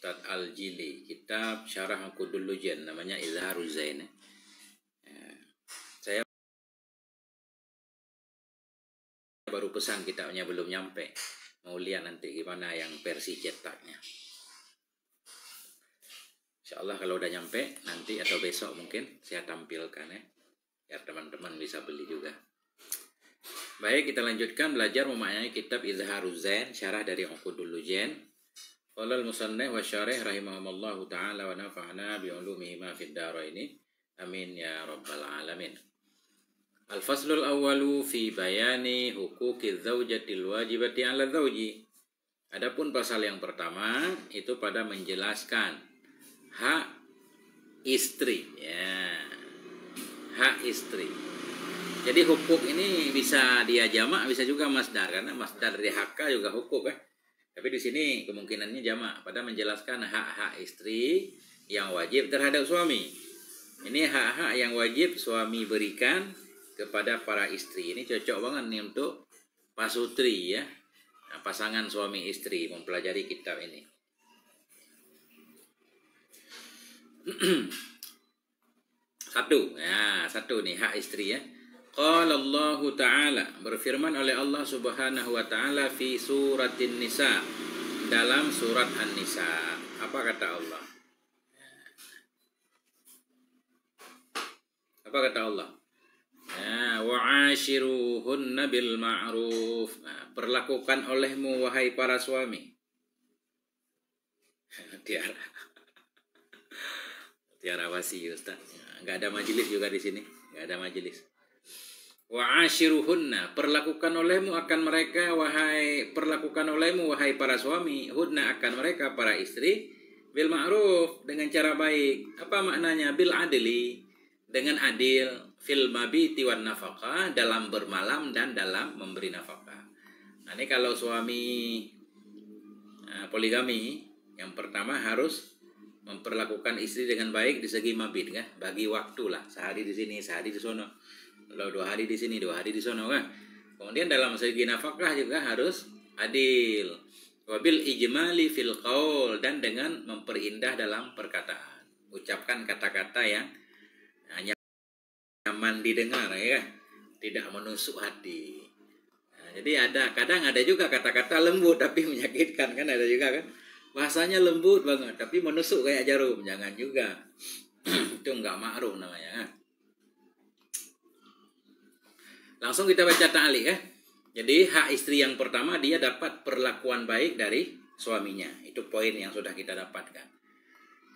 Ustadz Al-Jili, kitab Syarah Uqudul Lujan, namanya Izharuz Zain. Saya baru pesan kitabnya, belum nyampe. Mau lihat nanti gimana yang versi cetaknya. Insyaallah kalau udah nyampe nanti atau besok mungkin saya tampilkan ya, biar teman-teman bisa beli juga. Baik, kita lanjutkan belajar memaknai kitab Izharuz Zain, syarah dari Uqudul Lujan. Qala al-musannif wa syarih rahimahumullahu ta'ala wa nafa'ana bi ulumihi ma fid dharaini. Amin ya rabbal alamin. Al-faslul awwalu fi bayani huquqiz zaujatil wajibati 'ala zauji. Adapun pasal yang pertama itu pada menjelaskan hak istri ya. Hak istri. Jadi hukuk ini bisa dia jamak, bisa juga masdar, karena masdar dari hakka juga hukuk ya. Tapi di sini kemungkinannya jamak, pada menjelaskan hak-hak istri yang wajib terhadap suami. Ini hak-hak yang wajib suami berikan kepada para istri. Ini cocok banget nih untuk pasutri ya, pasangan suami istri mempelajari kitab ini. Satu nih hak istri ya. Qala Allah Ta'ala, berfirman oleh Allah Subhanahu wa Ta'ala fi suratin Nisa, dalam surat An-Nisa. Apa kata Allah? Apa kata Allah? Wa'ashiruhunna bil ma'ruf. Perlakukan olehmu wahai para suami. Tiara wasi Ustaz. Enggak ada majelis juga di sini. Enggak ada majelis. Wa'ashiruhunna, perlakukan olehmu wahai para suami, hunna akan mereka para istri, bil ma'ruf, dengan cara baik. Apa maknanya? Bil adli, dengan adil, fil mabiti wan nafaqah, dalam bermalam dan dalam memberi nafkah. Nah, ini kalau suami poligami, yang pertama harus memperlakukan istri dengan baik di segi mabit kan, bagi waktu lah, sehari di sini, sehari di sono. Kalau 2 hari di sini, 2 hari di sono kan. Kemudian dalam segi nafkah juga harus adil. Wabil ijmali fil qaul, dan dengan memperindah dalam perkataan. Ucapkan kata-kata yang nyaman didengar ya, tidak menusuk hati. Nah, jadi kadang ada juga kata-kata lembut tapi menyakitkan kan, ada juga kan. Bahasanya lembut banget tapi menusuk kayak jarum, jangan juga. Itu enggak ma'ruf namanya. Langsung kita baca ta'liq ya. Jadi hak istri yang pertama, dia dapat perlakuan baik dari suaminya. Itu poin yang sudah kita dapatkan.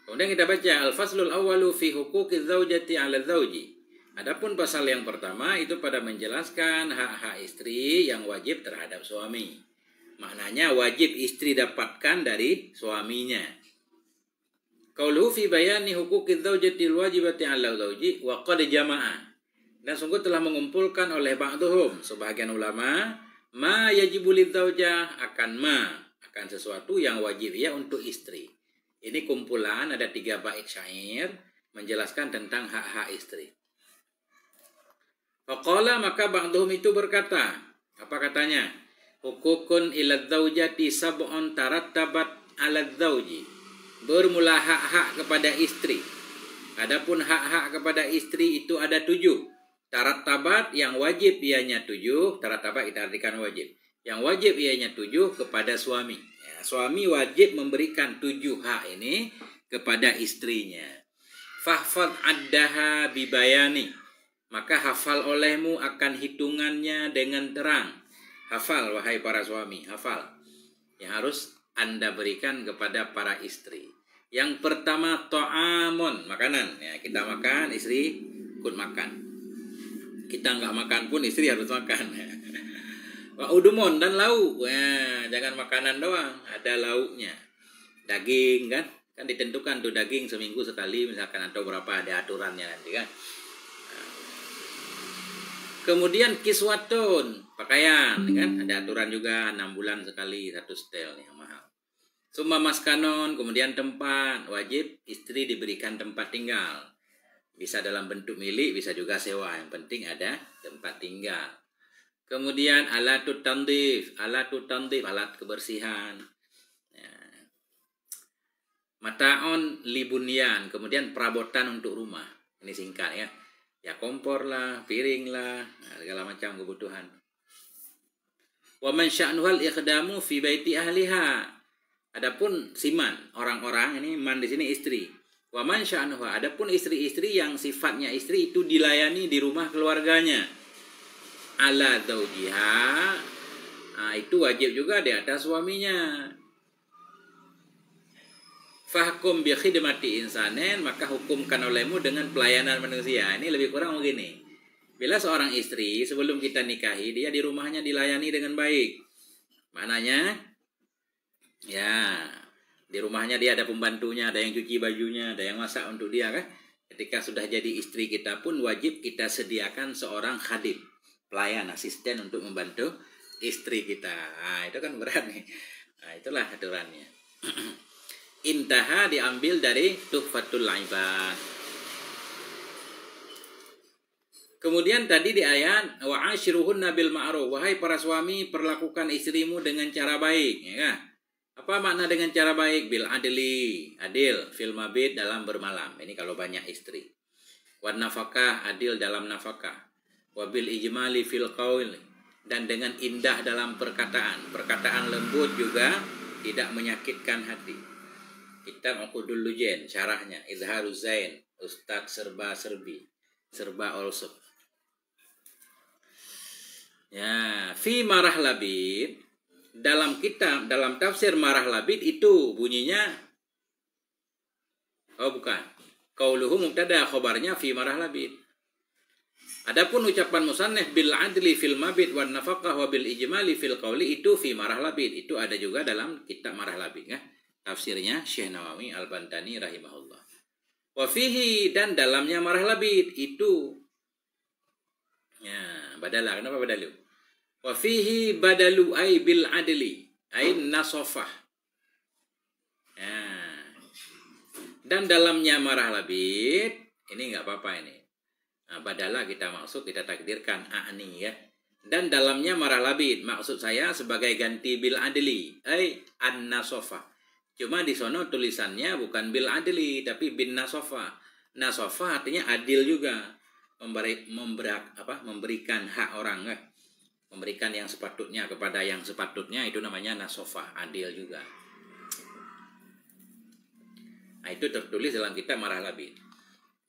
Kemudian kita baca al-faslul awwalu fi huquqiz zaujati 'ala zauji. Adapun pasal yang pertama itu pada menjelaskan hak-hak istri yang wajib terhadap suami. Maknanya wajib istri dapatkan dari suaminya. Qaulu fi bayani huquqiz zaujatil wajibati 'ala zauji wa qad jama'a. Dan sungguh telah mengumpulkan oleh ba'duhum, sebagian ulama, ma yajibu lidzaujah, akan sesuatu yang wajib ya untuk istri. Ini kumpulan ada 3 bait syair menjelaskan tentang hak-hak istri. Faqala, maka ba'duhum itu berkata, apa katanya? Hukukun ila dzaujati sab'un tarattabat 'ala dzauji. Bermula hak-hak kepada istri. Adapun hak-hak kepada istri itu ada 7. Tarattabat, yang wajib ianya 7. Tarattabat kita artikan wajib. Yang wajib ianya 7 kepada suami. Ya, suami wajib memberikan 7 hak ini kepada istrinya. Fahfad addaha bibayani. Maka hafal olehmu akan hitungannya dengan terang. Hafal wahai para suami, hafal. Yang harus Anda berikan kepada para istri. Yang pertama ta'amun, makanan. Ya, kita makan, istri ikut makan. Kita nggak makan pun istri harus makan. Wa udumon, dan lauk. Wah, jangan makanan doang, ada lauknya. Daging kan ditentukan tuh, daging seminggu sekali misalkan, atau berapa, ada aturannya nanti kan. Kemudian kiswatun, pakaian kan, ada aturan juga, 6 bulan sekali 1 setel yang mahal. Summa maskanon, kemudian tempat, wajib istri diberikan tempat tinggal. Bisa dalam bentuk milik, bisa juga sewa. Yang penting ada tempat tinggal. Kemudian alatut tandif, alat kebersihan. Ya. Mata'on libunyan, kemudian perabotan untuk rumah. Ini singkat ya. Ya kompor lah, piring lah, segala macam kebutuhan. Wa man sya'nuhal ikhdamu fi baiti ahliha. Adapun siman, orang-orang ini man di sini istri. Wa man sya'nuha, adapun istri-istri yang sifatnya istri itu dilayani di rumah keluarganya. Ala zaujiha, itu wajib juga di atas suaminya. Fahkum bi khidmati insanen, maka hukumkan olehmu dengan pelayanan manusia. Ini lebih kurang begini. Bila seorang istri sebelum kita nikahi, dia di rumahnya dilayani dengan baik. Maknanya, ya, di rumahnya dia ada pembantunya, ada yang cuci bajunya, ada yang masak untuk dia kan. Ketika sudah jadi istri kita pun wajib kita sediakan seorang khadim, pelayan, asisten untuk membantu istri kita. Nah, itu kan berat nih. Nah, itulah aturannya. Intaha diambil dari Tuhfatul Ibad. Kemudian tadi di ayat wa ashiruhunna bil ma'ruf, wahai para suami perlakukan istrimu dengan cara baik, ya kan? Apa makna dengan cara baik? Bil adli, adil fil mabit, dalam bermalam. Ini kalau banyak istri. Wan nafakah, adil dalam nafakah. Wabil ijmali fil qaul, dan dengan indah dalam perkataan. Perkataan lembut juga tidak menyakitkan hati. Kitab Uqudul Lujain, syarahnya Izharuz Zain, Ustadz Serba also. Ya, fi Marah Labid, dalam kitab, dalam tafsir Marah Labid itu bunyinya, oh bukan, qauluhu mubtada, khobarnya fi Marah Labid. Adapun ucapan musannif bil adli fil mabit wan nafaqah wa bil ijmali fil qauli, itu fi Marah Labid, itu ada juga dalam kitab Marah Labid ya. Tafsirnya Syekh Nawawi Al-Bantani rahimahullah. Wa fihi, dan dalamnya Marah Labid itu, ya, badalah. Kenapa badalu? Wa fihi badalu ay bil adli ay nasofah. Ya. Dan dalamnya Marah Labid ini nggak apa-apa ini. Nah, badalah kita maksud, kita takdirkan a'ni ya. Dan dalamnya Marah Labid, maksud saya sebagai ganti bil adli ay an nasofah. Cuma di sono tulisannya bukan bil adli tapi bin nasofa. Nasofa artinya adil juga. Memberikan hak orang kan. Memberikan yang sepatutnya kepada yang sepatutnya, itu namanya nasofa, adil juga. Nah, itu tertulis dalam kitab Marah Labid.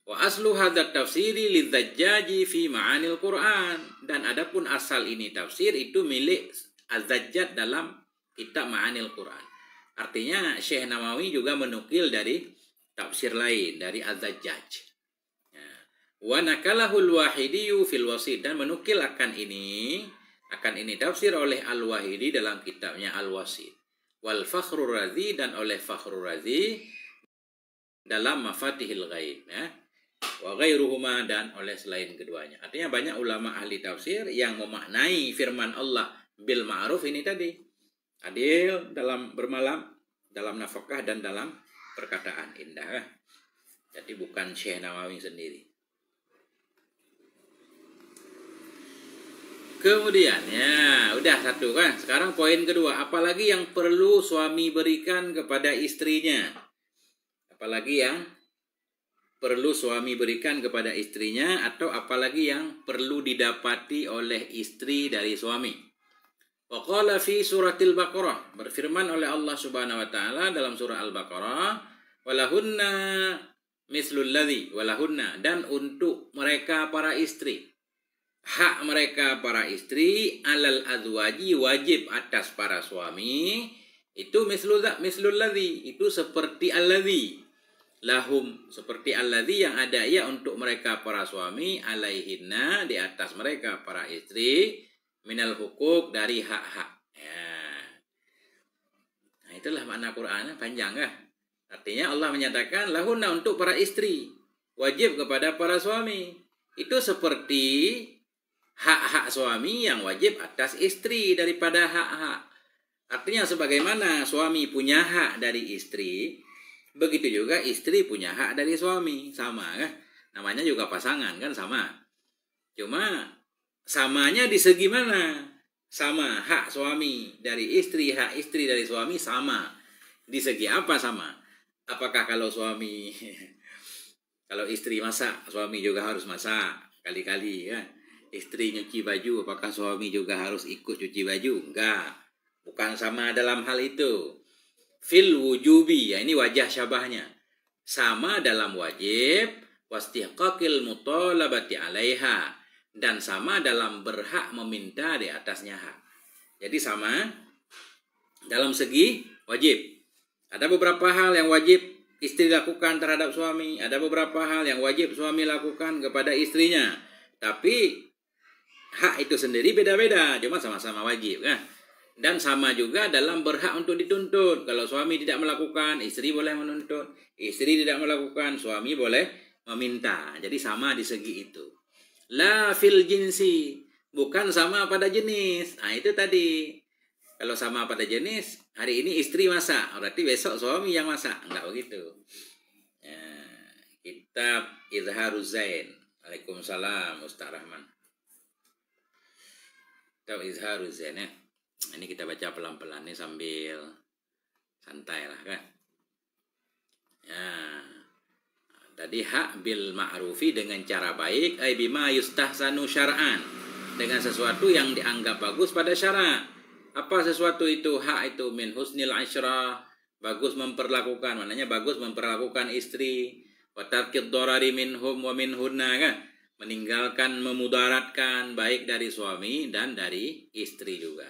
Wa aslu hadzat tafsiri lidzajjaji fi ma'anil Qur'an, dan adapun asal ini tafsir itu milik Az-Zajjaj dalam kitab Ma'anil Qur'an. Artinya Syekh Nawawi juga menukil dari tafsir lain dari Az-Zajjaj. Wa nakalahul Wahidiyyu fil Wasit, dan menukil akan ini tafsir oleh Al-Wahidi dalam kitabnya Al-Wasit. Wal Fakhrur Razi, dan oleh Fakhrur Razi dalam Mafatihil Ghaib ya. Wa ghairuhuma, dan oleh selain keduanya. Artinya banyak ulama ahli tafsir yang memaknai firman Allah bil ma'ruf ini tadi. Adil dalam bermalam, dalam nafkah, dan dalam perkataan indah. Jadi bukan Syekh Nawawi sendiri. Kemudian ya udah satu kan. Sekarang poin kedua, apalagi yang perlu suami berikan kepada istrinya? Apalagi yang perlu suami berikan kepada istrinya, atau apalagi yang perlu didapati oleh istri dari suami? Wa qala fi suratil Baqarah, berfirman oleh Allah Subhanahu wa taala dalam surah Al-Baqarah, walahunna mislul ladzi, walahunna, dan untuk mereka para istri, hak mereka para istri, alal azwaji, wajib atas para suami, itu mislul ladzi, itu seperti alladzi, lahum, seperti alladzi yang ada ya untuk mereka para suami, alaihinna, di atas mereka para istri, minal hukuk, dari hak-hak ya. Nah, itulah makna Quran, panjang kan. Artinya Allah menyatakan lahunna, untuk para istri, wajib kepada para suami, itu seperti hak-hak suami yang wajib atas istri daripada hak-hak. Artinya sebagaimana suami punya hak dari istri, begitu juga istri punya hak dari suami, sama kan. Namanya juga pasangan kan, sama. Cuma samanya di segi mana? Sama, hak suami dari istri, hak istri dari suami sama. Di segi apa sama? Apakah kalau suami kalau istri masak, suami juga harus masak kali-kali ya. Istri nyuci baju, apakah suami juga harus ikut cuci baju? Enggak. Bukan sama dalam hal itu. Fil wujubi, ya ini wajah syabahnya. Sama dalam wajib, wastihqaqil mutalabati 'alaiha, dan sama dalam berhak meminta di atasnya hak. Jadi sama dalam segi wajib. Ada beberapa hal yang wajib istri lakukan terhadap suami, ada beberapa hal yang wajib suami lakukan kepada istrinya. Tapi hak itu sendiri beda-beda, cuma sama-sama wajib kan. Dan sama juga dalam berhak untuk dituntut. Kalau suami tidak melakukan, istri boleh menuntut. Istri tidak melakukan, suami boleh meminta. Jadi sama di segi itu. La fil jinsi, bukan sama pada jenis. Nah itu tadi. Kalau sama pada jenis, hari ini istri masak, berarti besok suami yang masak. Enggak begitu. Ya, kitab Izharuz Zain. Waalaikumsalam Ustaz Rahman. Kitab Izharuz Zain ya. Ini kita baca pelan-pelan nih sambil santai lah kan. Ya. Tadi hak bil ma'rufi dengan cara baik, ay bima yustahsanu syar'an, dengan sesuatu yang dianggap bagus pada syara'. Apa sesuatu itu? Hak itu min husnil asyrah, bagus memperlakukan, maknanya bagus memperlakukan istri, wa tarkid dharari minhum wa minhunna kan, meninggalkan memudaratkan baik dari suami dan dari istri juga.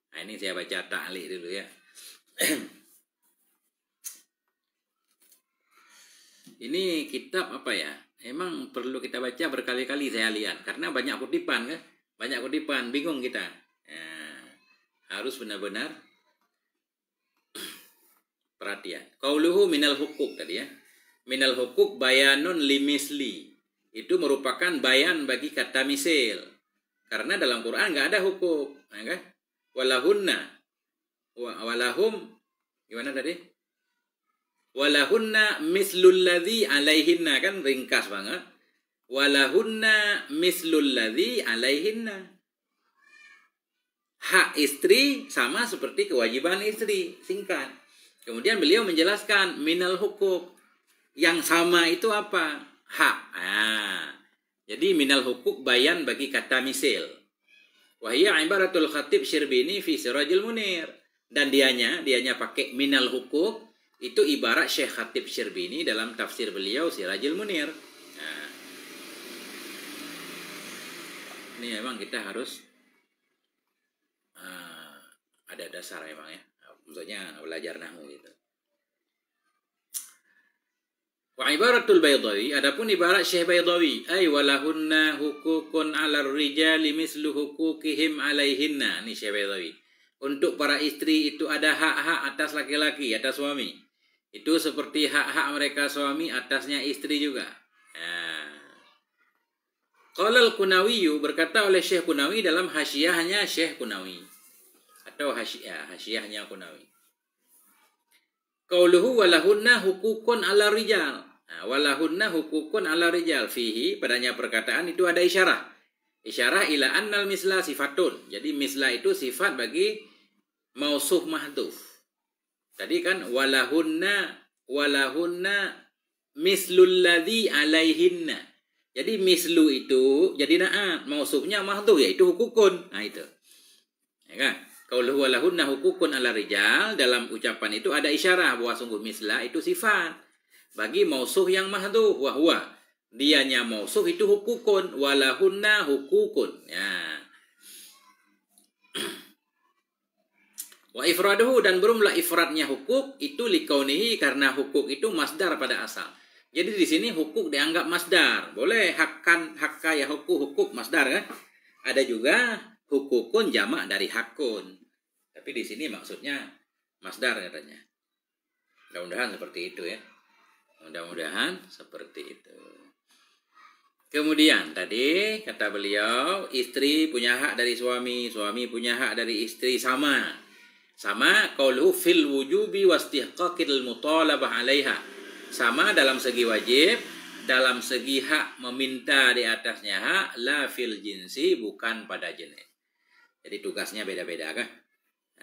Nah, ini saya baca ta'liq dulu ya. Ini kitab apa ya? Emang perlu kita baca berkali-kali saya lihat. Karena banyak kutipan kan. Banyak kutipan, bingung kita. Ya, harus benar-benar perhatian. Qauluhu minal hukuk tadi ya. Minal hukuk bayanun limisli. Itu merupakan bayan bagi kata misil. Karena dalam Quran nggak ada hukuk. Ya kan? Walahunna walahum gimana tadi? Walahunna mislul ladzi alaihinna, kan ringkas banget. Walahunna mislul ladzi alaihinna. Hak istri sama seperti kewajiban istri, singkat. Kemudian beliau menjelaskan minal hukuk. Yang sama itu apa? Hak. Jadi minal hukuk bayan bagi kata misil. Wahia ibaratul khatib Syirbini fi Sirajul Munir. Dan dianya pakai minal hukuk. Itu ibarat Syekh Khatib Syirbini dalam tafsir beliau Sirajul Munir. Nah, ini memang kita harus ada dasar memang ya. Maksudnya belajar nahwu gitu. Wa ibaratul Baydawi, adapun ibarat Syekh Baydawi, ay walahunna hukukun 'alar rijali mislu hukukihim 'alaihinna. Ini Syekh Baydawi. Untuk para istri itu ada hak-hak atas laki-laki, atas suami. Itu seperti hak-hak mereka suami atasnya istri juga. Qala al-Qunawi, berkata oleh Syekh Qunawi dalam hasyiahnya Syekh Qunawi atau hasyiahnya Qunawi. Qauluhu walahunna hukukun 'ala rijal. Walahunna hukukun 'ala rijal, fihi, padanya perkataan itu ada isyarah. Isyarah ila annal misla sifatun. Jadi misla itu sifat bagi mausuf mahdhuf. Tadi kan walahunna mislul ladzi alaihinna. Jadi mislu itu jadi na'at, mausufnya mahdhuf yaitu hukukun. Nah itu. Ya kan? Qauluhu walahunna hukukun 'ala rijal, dalam ucapan itu ada isyarah bahwa sungguh misla itu sifat bagi mausuf yang mahdhuf, wa huwa, dianya mausuf itu hukukun, walahunna hukukun. Ya. Wa ifraduhu, dan belumlah ifradnya hukuk itu likaunihi, karena hukuk itu masdar pada asal. Jadi di sini hukuk dianggap masdar. Boleh hakka ya hukuk masdar kan? Ada juga hukukun jamak dari hakun. Tapi di sini maksudnya masdar katanya. Mudah-mudahan seperti itu ya. Mudah-mudahan seperti itu. Kemudian tadi kata beliau, istri punya hak dari suami, suami punya hak dari istri, sama. Sama qauluhu fil wujubi wastihqaqil mutalabah 'alaiha. Sama dalam segi wajib, dalam segi hak meminta di atasnya hak, la fil jinsi, bukan pada jenis. Jadi tugasnya beda-beda kan?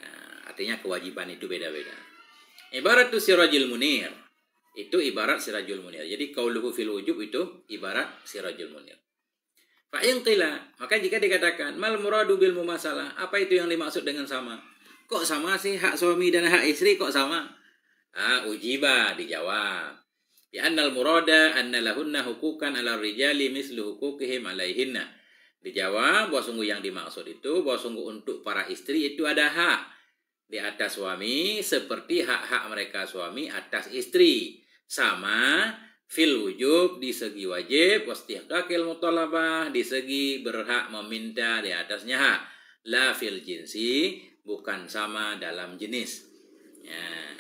Nah, artinya kewajiban itu beda-beda. Ibarat tu Sirajul Munir. Itu ibarat Sirajul Munir. Jadi qauluhu fil wujub itu ibarat Sirajul Munir. Fa in qila, maka jika dikatakan mal muradu bil mumasalah, apa itu yang dimaksud dengan sama? Kok sama sih hak suami dan hak istri kok sama? Ujiba, dijawab. Bi annal murada anna lahunna huquqan 'ala rijali mislu huquqihim 'alaihinna. Dijawab bahwa sungguh yang dimaksud itu bahwa sungguh untuk para istri itu ada hak di atas suami seperti hak-hak mereka suami atas istri. Sama fil wujub di segi wajib, wastihqaqil mutalabah di segi berhak meminta di atasnya hak. La fil jinsi, bukan sama dalam jenis. Ya.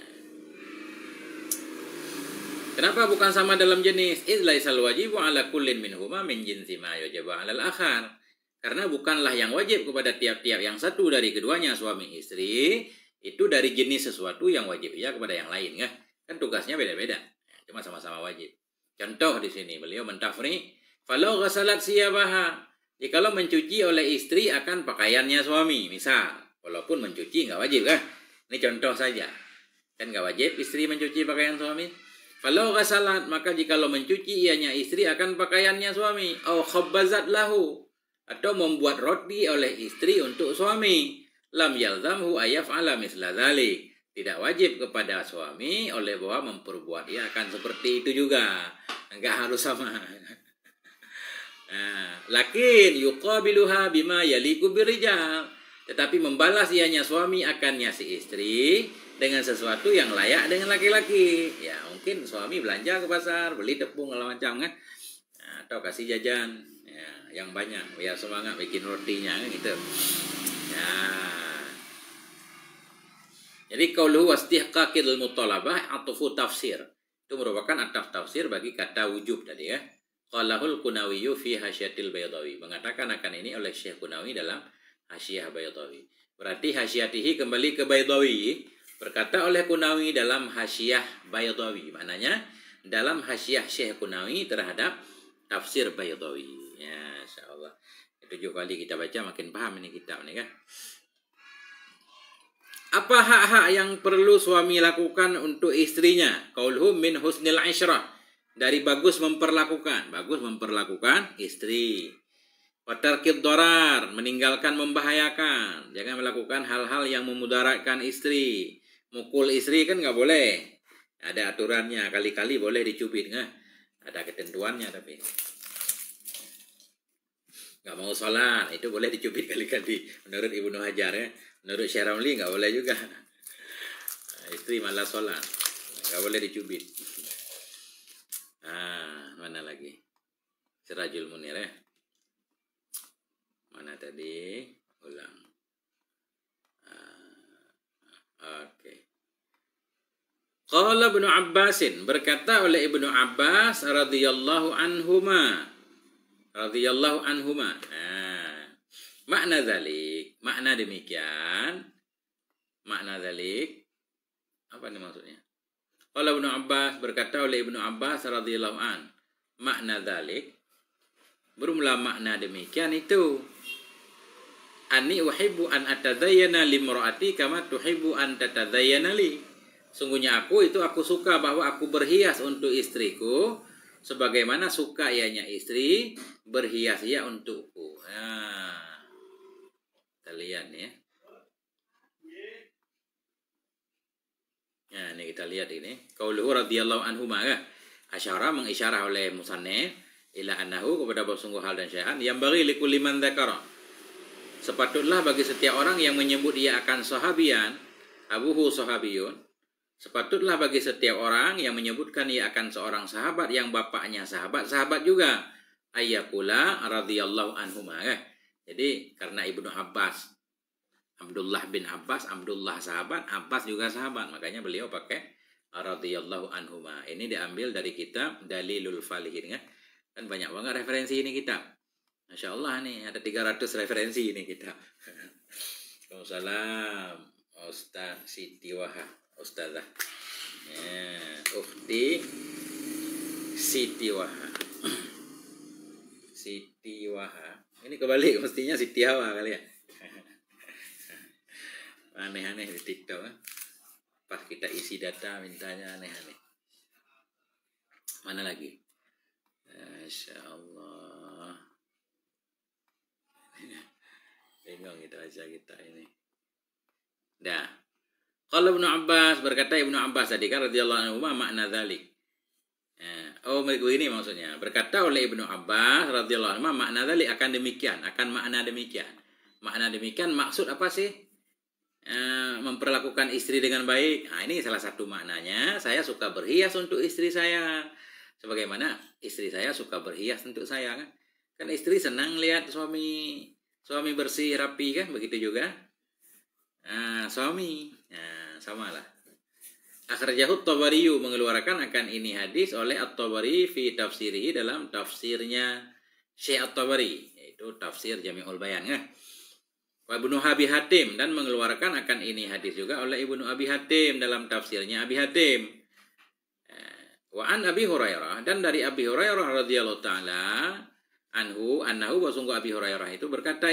Kenapa bukan sama dalam jenis? Idz laisal wajibu ala kullin minhuma min jinsi ma yajibu 'alal akhar. Karena bukanlah yang wajib kepada tiap-tiap yang satu dari keduanya suami istri itu dari jenis sesuatu yang wajib ya kepada yang lain ya. Kan tugasnya beda-beda. Cuma sama-sama wajib. Contoh di sini beliau mentafri, falau ghasalat siyabaha. Jikalau mencuci oleh istri akan pakaiannya suami, misal, walaupun mencuci nggak wajib kan? Ini contoh saja. Kan nggak wajib istri mencuci pakaian suami. Falau ghasalat, maka jikalau mencuci ianya istri akan pakaiannya suami, au khabbazat lahu, atau membuat roti oleh istri untuk suami, lam yalzamhu ayaf'ala misla dzalik. Tidak wajib kepada suami oleh bahwa memperbuat ia akan seperti itu juga. Enggak harus sama. Lakin yuqabiluha bima yaliku birijal. Tetapi membalas ianya suami akannya si istri dengan sesuatu yang layak dengan laki-laki. Ya mungkin suami belanja ke pasar, beli tepung segala macam kan. Atau kasih jajan ya, yang banyak biar semangat bikin rotinya kan gitu. Ya. Jadi qauluhu wastihqaqil mutalabah atfu tafsir. Itu merupakan ataf tafsir bagi kata wujub tadi ya. Qalahul Qunawi fi Hasyiatil Baydawi. Mengatakan akan ini oleh Syekh Qunawi dalam Hasyiah Baydawi. Berarti Hasyatihi kembali ke Baydawi. Berkata oleh Qunawi dalam Hasyiah Baydawi. Maknanya dalam Hasyiah Syekh Qunawi terhadap tafsir Baydawi. Ya, insyaallah. 7 kali kita baca makin paham ini kitab ini kan. Apa hak-hak yang perlu suami lakukan untuk istrinya? Qauluhu min husnil isyrah. Dari bagus memperlakukan istri. Wa tarkid darar, meninggalkan membahayakan. Jangan melakukan hal-hal yang memudaratkan istri. Mukul istri kan nggak boleh. Ada aturannya, kali-kali boleh dicubit kan? Ada ketentuannya tapi. Nggak mau sholat, itu boleh dicubit kali-kali. Menurut Ibnu Hajar ya. Menurut Syekh Ramli nggak boleh juga. Istri malah sholat, nggak boleh dicubit. Mana lagi? Sirajul Munir ya. Mana tadi? Ulang. Oke. Qala Ibnu Abbasin, berkata oleh Ibnu Abbas radhiyallahu anhuma. Makna dzalik, makna demikian, makna dzalik, apa ini maksudnya? Kalau Ibnu Abbas berkata oleh Ibnu Abbas radhiyallahu an, makna dzalik, bermula makna demikian itu, ani uhibbu an atadzayyana limraati kama tuhibbu an tatadzayyana li. Sungguhnya aku suka bahwa aku berhias untuk istriku, sebagaimana suka ianya istri berhias ia untukku. Kita lihat nih ya. Ya, ini kita lihat ini. Qauluhu radhiyallahu anhu maka asyara mengisyarah oleh musannif ila annahu kepada sungguh hal dan syai'an yang bagi likulli man dzakara. Sepatutlah bagi setiap orang yang menyebut ia akan sahabian, abuhu sahabiyun. Sepatutlah bagi setiap orang yang menyebutkan ia akan seorang sahabat yang bapaknya sahabat juga. Ayyakula radhiyallahu anhu maka. Jadi karena Ibnu Abbas, Abdullah bin Abbas, Abdullah sahabat, Abbas juga sahabat, makanya beliau pakai radhiyallahu anhuma. Ini diambil dari kitab Dalilul Falihin kan. Kan banyak banget referensi ini kitab. Masya Allah nih ada 300 referensi ini kitab. Waalaikumsalam Ustaz Siti Wahha, Ustazah. Ya, Ukhti Siti Wahha. Siti Wahha. Ini kebalik, mestinya Siti Hawa kali ya. Aneh-aneh di TikTok. Pas kita isi data mintanya aneh-aneh. Mana lagi? Masya Allah. Bingung kita baca kita ini. Dah. Kalau Ibnu Abbas, berkata Ibnu Abbas tadi kan radhiyallahu anhu, makna dzalik. Oh, begini maksudnya. Berkata oleh Ibnu Abbas radhiyallahu anhu, makna dzalik akan demikian, akan makna demikian. Makna demikian maksud apa sih? Memperlakukan istri dengan baik. Nah, ini salah satu maknanya. Saya suka berhias untuk istri saya. Sebagaimana istri saya suka berhias untuk saya kan. Kan istri senang lihat suami bersih, rapi kan, begitu juga. Suami. Sama lah. Akhrajahu At-Tabari mengeluarkan akan ini hadis oleh At-Tabari fi tafsirihi dalam tafsirnya Syekh At-Tabari, yaitu tafsir Jami'ul Bayan ya. Wa Ibnu Abi Hatim, dan mengeluarkan akan ini hadis juga oleh Ibnu Abi Hatim dalam tafsirnya Abi Hatim. Wa an Abi Hurairah, dan dari Abi Hurairah radhiyallahu taala anhu sungguh Abi Hurairah itu berkata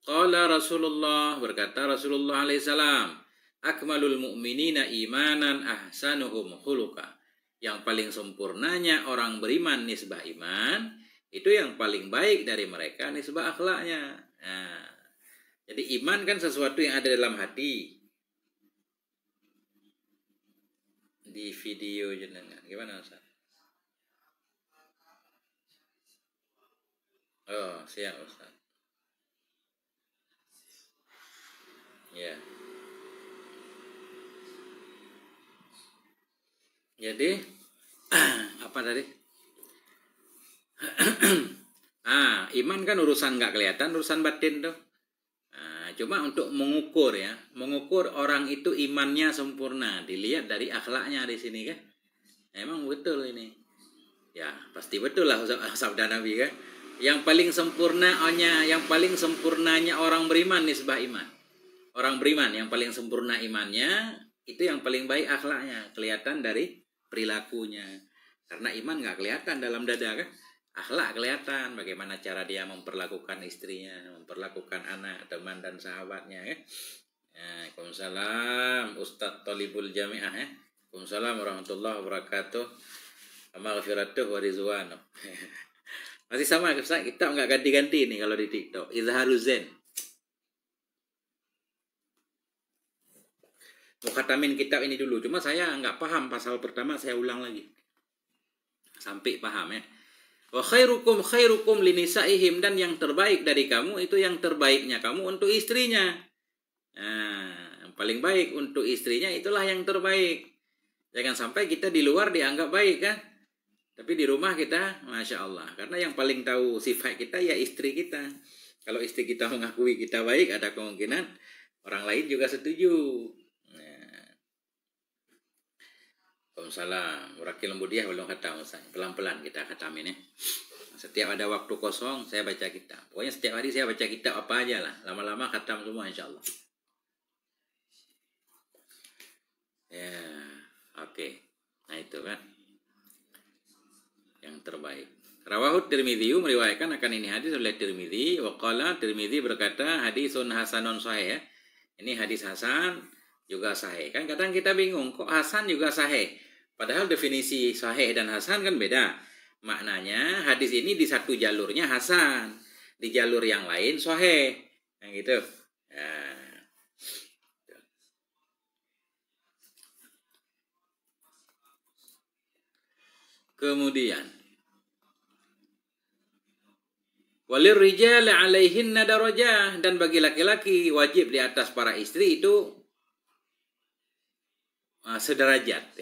qala Rasulullah, berkata Rasulullah alaihi salam, akmalul mu'minina imanan ahsanuhum khuluqa. Yang paling sempurnanya orang beriman nisbah iman, itu yang paling baik dari mereka nisbah akhlaknya. Jadi iman kan sesuatu yang ada dalam hati. Di video jenengan gimana Ustaz? Oh, siap Ustaz. Ya. Jadi apa tadi? Iman kan urusan nggak kelihatan, urusan batin tuh. Cuma untuk mengukur orang itu imannya sempurna dilihat dari akhlaknya di sini kan. Emang betul ini. Ya, pasti betul lah sabda Nabi kan. Yang paling sempurnanya orang beriman nisbah iman. Orang beriman yang paling sempurna imannya itu yang paling baik akhlaknya, kelihatan dari perilakunya. Karena iman nggak kelihatan dalam dada kan. Akhlak kelihatan, bagaimana cara dia memperlakukan istrinya, memperlakukan anak, teman dan sahabatnya ya. Waalaikumsalam Ustadz Talibul Jami'ah ya. Waalaikumsalam warahmatullahi wabarakatuh. Maghfiratuh wa rizwanuh. Masih sama kita nggak ganti-ganti nih kalau di TikTok. Izharuz Zain. Mau khatamin kitab ini dulu, cuma saya nggak paham pasal pertama, saya ulang lagi sampai paham ya. Wa khairukum linisaihim, dan yang terbaik dari kamu itu yang terbaiknya kamu untuk istrinya. Yang paling baik untuk istrinya itulah yang terbaik. Jangan sampai kita di luar dianggap baik kan, tapi di rumah kita Masya Allah. Karena yang paling tahu sifat kita ya istri kita. Kalau istri kita mengakui kita baik, ada kemungkinan orang lain juga setuju. Waalaikumsalam. Wakil Lembudiah belum khatam. Pelan-pelan kita khatamin ya. Setiap ada waktu kosong saya baca kitab. Pokoknya setiap hari saya baca kitab apa aja lah. Lama-lama khatam semua insya Allah. Ya, oke. Nah itu kan yang terbaik. Rawahut Tirmidzi meriwayatkan akan ini hadis oleh Tirmidzi. Waqala Tirmidzi berkata hadisun hasanun sahih ya. Ini hadis hasan juga sahih. Kan kadang kita bingung kok hasan juga sahih. Padahal definisi sahih dan hasan kan beda. Maknanya hadis ini di satu jalurnya hasan, di jalur yang lain sahih. Yang gitu. Kemudian walir rijal alaihinna darajah, dan bagi laki-laki wajib di atas para istri itu sederajat.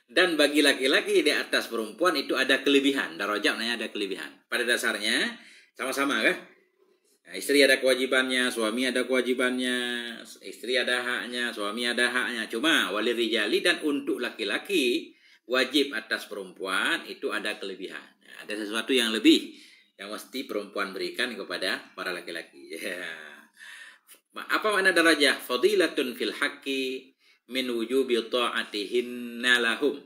Dan bagi laki-laki di atas perempuan itu ada kelebihan. Darajat namanya ada kelebihan. Pada dasarnya sama-sama kan? Nah, istri ada kewajibannya, suami ada kewajibannya, istri ada haknya, suami ada haknya. Cuma walir rijali, dan untuk laki-laki wajib atas perempuan itu ada kelebihan. Nah, ada sesuatu yang lebih yang mesti perempuan berikan kepada para laki-laki. Apa makna darajah? Fadilatun fil haqqi min wujubi ta'atihinna lahum.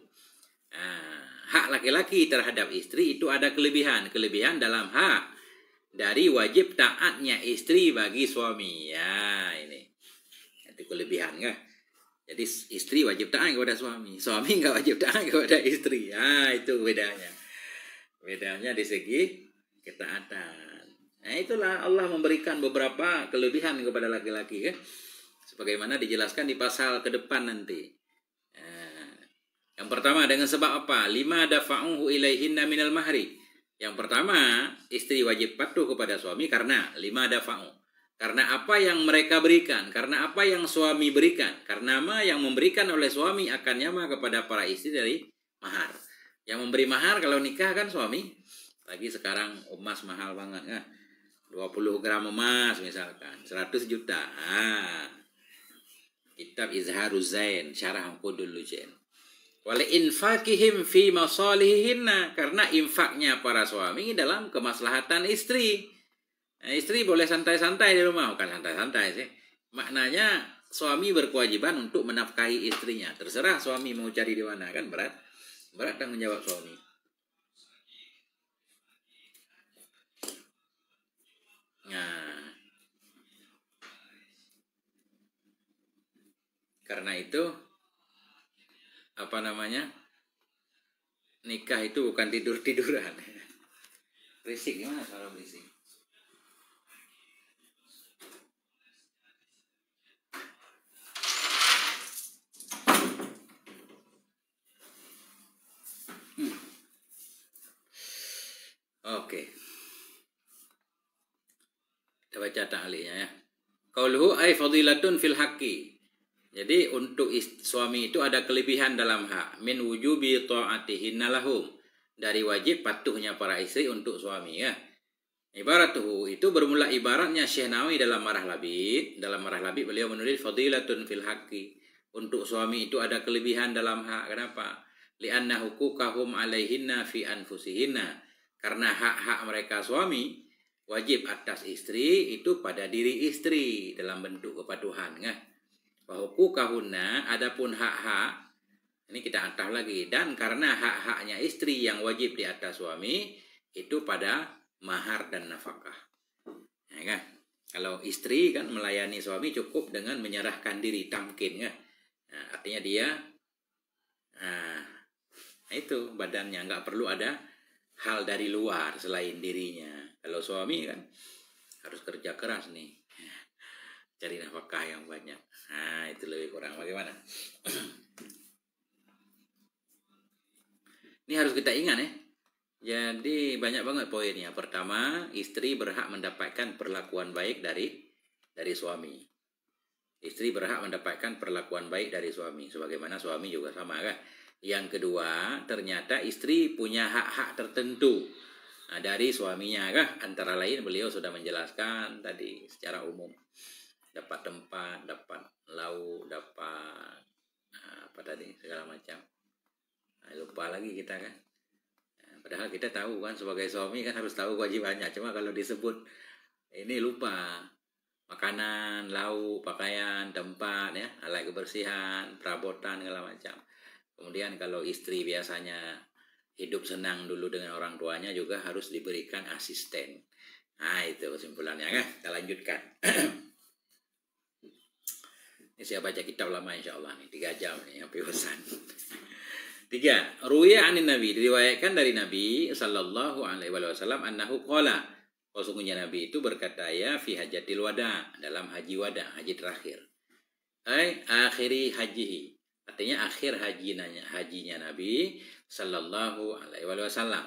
Hak laki-laki terhadap istri itu ada kelebihan dalam hak dari wajib taatnya istri bagi suami. Ya, ini itu kelebihan kan. Jadi istri wajib taat kepada suami, suami nggak wajib taat kepada istri. Itu bedanya. Bedanya di segi ketaatan. Nah, itulah Allah memberikan beberapa kelebihan kepada laki-laki ya. Sebagaimana dijelaskan di pasal ke depan nanti. Yang pertama dengan sebab apa? 5 dafa'uhu ilaihinna minal mahri. Yang pertama, istri wajib patuh kepada suami karena 5 dafa'u. Karena apa yang mereka berikan, karena apa yang suami berikan, karena apa yang memberikan oleh suami akan nyama kepada para istri dari mahar. Yang memberi mahar kalau nikah kan suami. Lagi sekarang emas mahal banget kan. 20 gram emas misalkan, 100 juta. Kitab Izharuz Zain, Syarah Qudul Lujain. Wal infaqihim fi masalihinna, karena infaknya para suami dalam kemaslahatan istri. Nah, istri boleh santai-santai di rumah, bukan santai-santai sih. Maknanya suami berkewajiban untuk menafkahi istrinya. Terserah suami mau cari di mana, kan berat. Berat tanggung jawab suami. Nah, karena itu nikah itu bukan tidur-tiduran. Berisik, gimana suara berisik? Oke. Kita baca ta'liqnya ya. Qauluhu ay fadilatun fil haqqi. Jadi untuk suami itu ada kelebihan dalam hak. Min wujubi ta'atihinna lahum. Dari wajib patuhnya para istri untuk suami ya. Ibaratuhu itu bermula ibaratnya Syekh Nawawi dalam Marah Labib. Dalam Marah Labib beliau menulis fadilatun fil haqqi. Untuk suami itu ada kelebihan dalam hak. Kenapa? Li'anna hukukahum alaihinna fi anfusihinna. Karena hak-hak mereka suami wajib atas istri itu pada diri istri dalam bentuk kepatuhan ya. Wa hukukahunna, adapun hak-hak ini kita ataf lagi, dan karena hak-haknya istri yang wajib di atas suami itu pada mahar dan nafkah. Ya kan? Kalau istri kan melayani suami cukup dengan menyerahkan diri tamkin ya. Nah, artinya dia itu badannya nggak perlu ada hal dari luar selain dirinya. Kalau suami kan harus kerja keras nih, cari nafkah yang banyak. Nah, itu lebih kurang bagaimana? Ini harus kita ingat ya. Jadi banyak banget poinnya. Pertama, istri berhak mendapatkan perlakuan baik dari suami. Istri berhak mendapatkan perlakuan baik dari suami, sebagaimana suami juga sama kan. Yang kedua, ternyata istri punya hak-hak tertentu dari suaminya kah? Antara lain beliau sudah menjelaskan tadi secara umum. Dapat tempat, dapat lauk, dapat apa tadi segala macam. Lupa lagi kita kan. Padahal kita tahu kan sebagai suami kan harus tahu kewajibannya. Cuma kalau disebut ini lupa. Makanan, lauk, pakaian, tempat ya, alat kebersihan, perabotan segala macam. Kemudian kalau istri biasanya hidup senang dulu dengan orang tuanya juga harus diberikan asisten. Nah itu kesimpulannya kan. Kita lanjutkan. Ini saya baca kitab lama insya Allah nih. 3 jam nih sampai bosan. 3. Ruwiya anin Nabi. Diriwayatkan dari Nabi sallallahu alaihi wasallam annahu qala. Sesungguhnya Nabi itu berkata ya fi hajatil wada. Dalam haji wada. Haji terakhir. Akhiri hajihi. Artinya akhir hajinya Nabi sallallahu alaihi wasallam.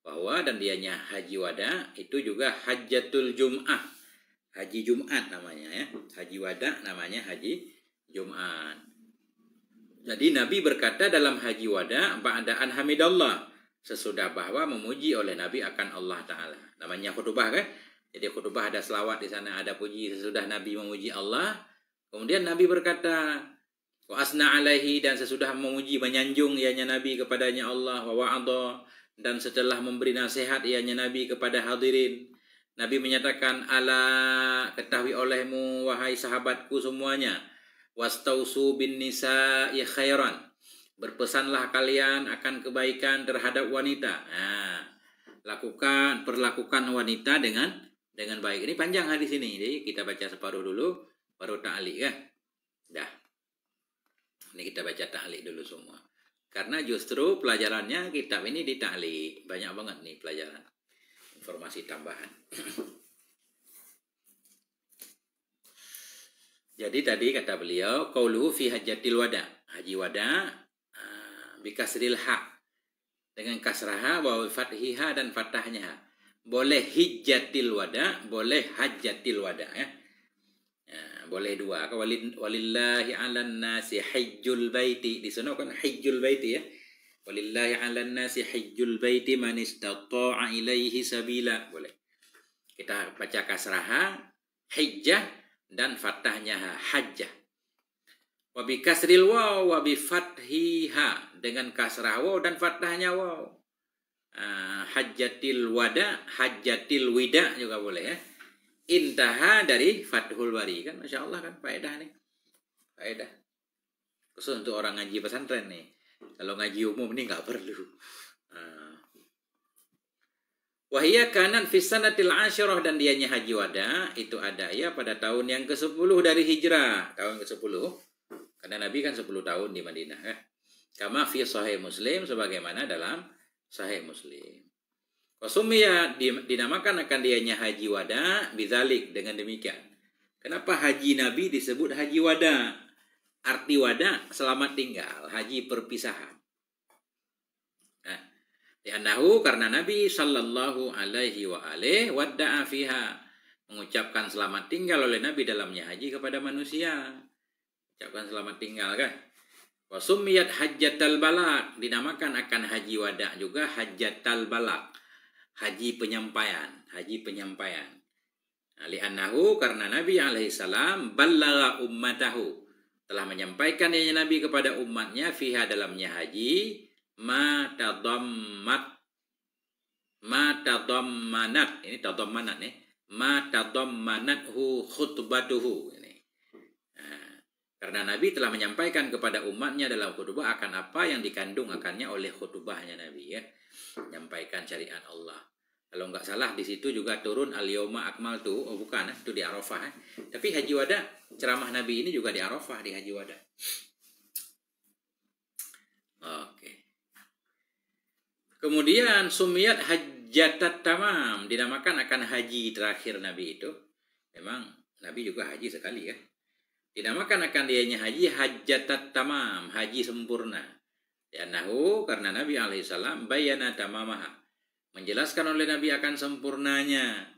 Bahwa dan dianya haji wada itu juga hajatul Jum'ah. Haji Jumat namanya ya. Haji wada namanya haji Jumat. Jadi Nabi berkata dalam haji wada ba'da'an hamidallah. Sesudah bahwa memuji oleh Nabi akan Allah Ta'ala. Namanya khutbah kan. Jadi khutbah ada selawat di sana, ada puji sesudah Nabi memuji Allah. Kemudian Nabi berkata wa asna alaihi, dan sesudah memuji menyanjung ianya Nabi kepadanya Allah, wa wa'adha, dan setelah memberi nasihat ianya Nabi kepada hadirin, Nabi menyatakan ala ketahui olehmu wahai sahabatku semuanya, wastausu bin nisa'i khairan, berpesanlah kalian akan kebaikan terhadap wanita. Nah, perlakukan wanita dengan baik. Ini panjang hadis ini, jadi kita baca separuh dulu baru ta'liq ya. Dah. Ini kita baca ta'liq dulu semua. Karena justru pelajarannya kitab ini di ta'liq. Banyak banget nih pelajaran. Informasi tambahan. Jadi tadi kata beliau, qauluhu fi hajjatil wada. Haji wada bikasril ha. Dengan kasraha wa fathiha dan fathahnya. Boleh hijjatil wada, boleh hajjatil wada ya. Boleh dua. Walillahi 'alan nasi hajjul baiti. Di sana kan hajjul baiti ya. Walillahi 'alan nasi hajjul baiti man istata'a ilaihi sabila. Boleh. Kita baca kasraha hijjah dan fathahnya hajjah. Wa bi kasril waw wa bi fathiha, dengan kasrah waw dan fathahnya waw. Hajjatil wada, hajjatil wida juga boleh ya. Intaha dari Fathul Bari kan, Masya Allah kan, faedah nih, faedah khusus untuk orang ngaji pesantren nih. Kalau ngaji umum ini nggak perlu. Wahia kanan fisanatil asyarah, dan dianya haji wada itu ada ya pada tahun yang ke-10 dari hijrah, tahun ke-10, karena Nabi kan 10 tahun di Madinah ya. Kama fi sahih Muslim, sebagaimana dalam sahih Muslim. Wasumiyah, dinamakan akan dianya haji wada bidzalik, dengan demikian. Kenapa haji Nabi disebut haji wada? Arti wada selamat tinggal, haji perpisahan. Nah, li'annahu, karena Nabi sallallahu alaihi wa alihi wadda'a fiha, mengucapkan selamat tinggal oleh Nabi dalamnya haji kepada manusia. Ucapkan selamat tinggal kan. Wasumiyat hajjatal balak, dinamakan akan haji wada juga hajjatal balak, haji penyampaian, haji penyampaian. Li'annahu, karena Nabi alaihissalam ballagha ummatahu, telah menyampaikan ya Nabi kepada umatnya fiha, dalamnya haji, ma tadammanat, ini tadammanat nih, ma tadammanathu khutbatuhu ini. Karena Nabi telah menyampaikan kepada umatnya dalam khutbah akan apa yang dikandung akannya oleh khutbahnya Nabi ya. Menyampaikan syariat Allah. Kalau nggak salah di situ juga turun al-yauma akmaltu, oh bukan, itu di Arafah. Tapi haji wada, ceramah Nabi ini juga di Arafah, di haji wada. Oke. Kemudian sumiyat hajjatat tamam, dinamakan akan haji terakhir Nabi itu. Memang Nabi juga haji sekali ya. Dinamakan akan dianya haji hajjatat tamam, haji sempurna. Yanahu, karena Nabi alaihissalam bayana tamamaha, menjelaskan oleh Nabi akan sempurnanya.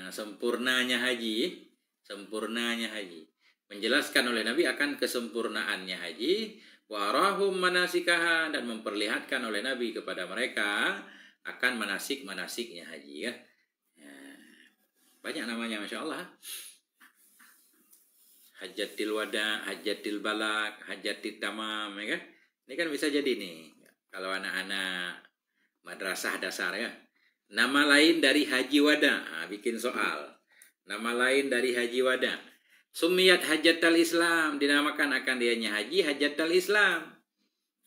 Sempurnanya haji, sempurnanya haji. Menjelaskan oleh Nabi akan kesempurnaannya haji. Warahum manasikaha, dan memperlihatkan oleh Nabi kepada mereka akan manasik-manasiknya haji ya. Banyak namanya Masya Allah. Hajjatil wada, hajjatil balak, hajjatil tamam ya kan. Ini kan bisa jadi nih kalau anak-anak madrasah dasar ya. Nama lain dari haji wada, bikin soal. Nama lain dari haji wada. Sumiyat hajjatal Islam, dinamakan akan dianya haji hajjatal Islam.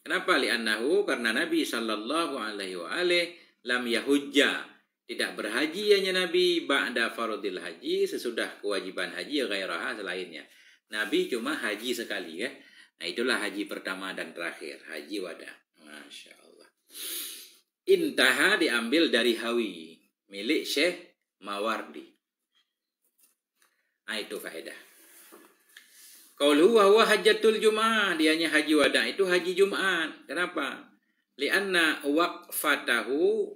Kenapa? Li'annahu, karena Nabi sallallahu alaihi wa alihi lam yahujja, tidak berhaji hanya Nabi ba'da faradil haji, sesudah kewajiban haji ghairaha, selainnya. Nabi cuma haji sekali ya. Nah itulah haji pertama dan terakhir, haji wada. Masya Allah. Intaha diambil dari Hawi, milik Syekh Mawardi. Nah itu faedah. Qauluhu huwa hajjatul Jum'ah, dianya haji wada itu haji Jumat. Kenapa? Lianna waqfatahu,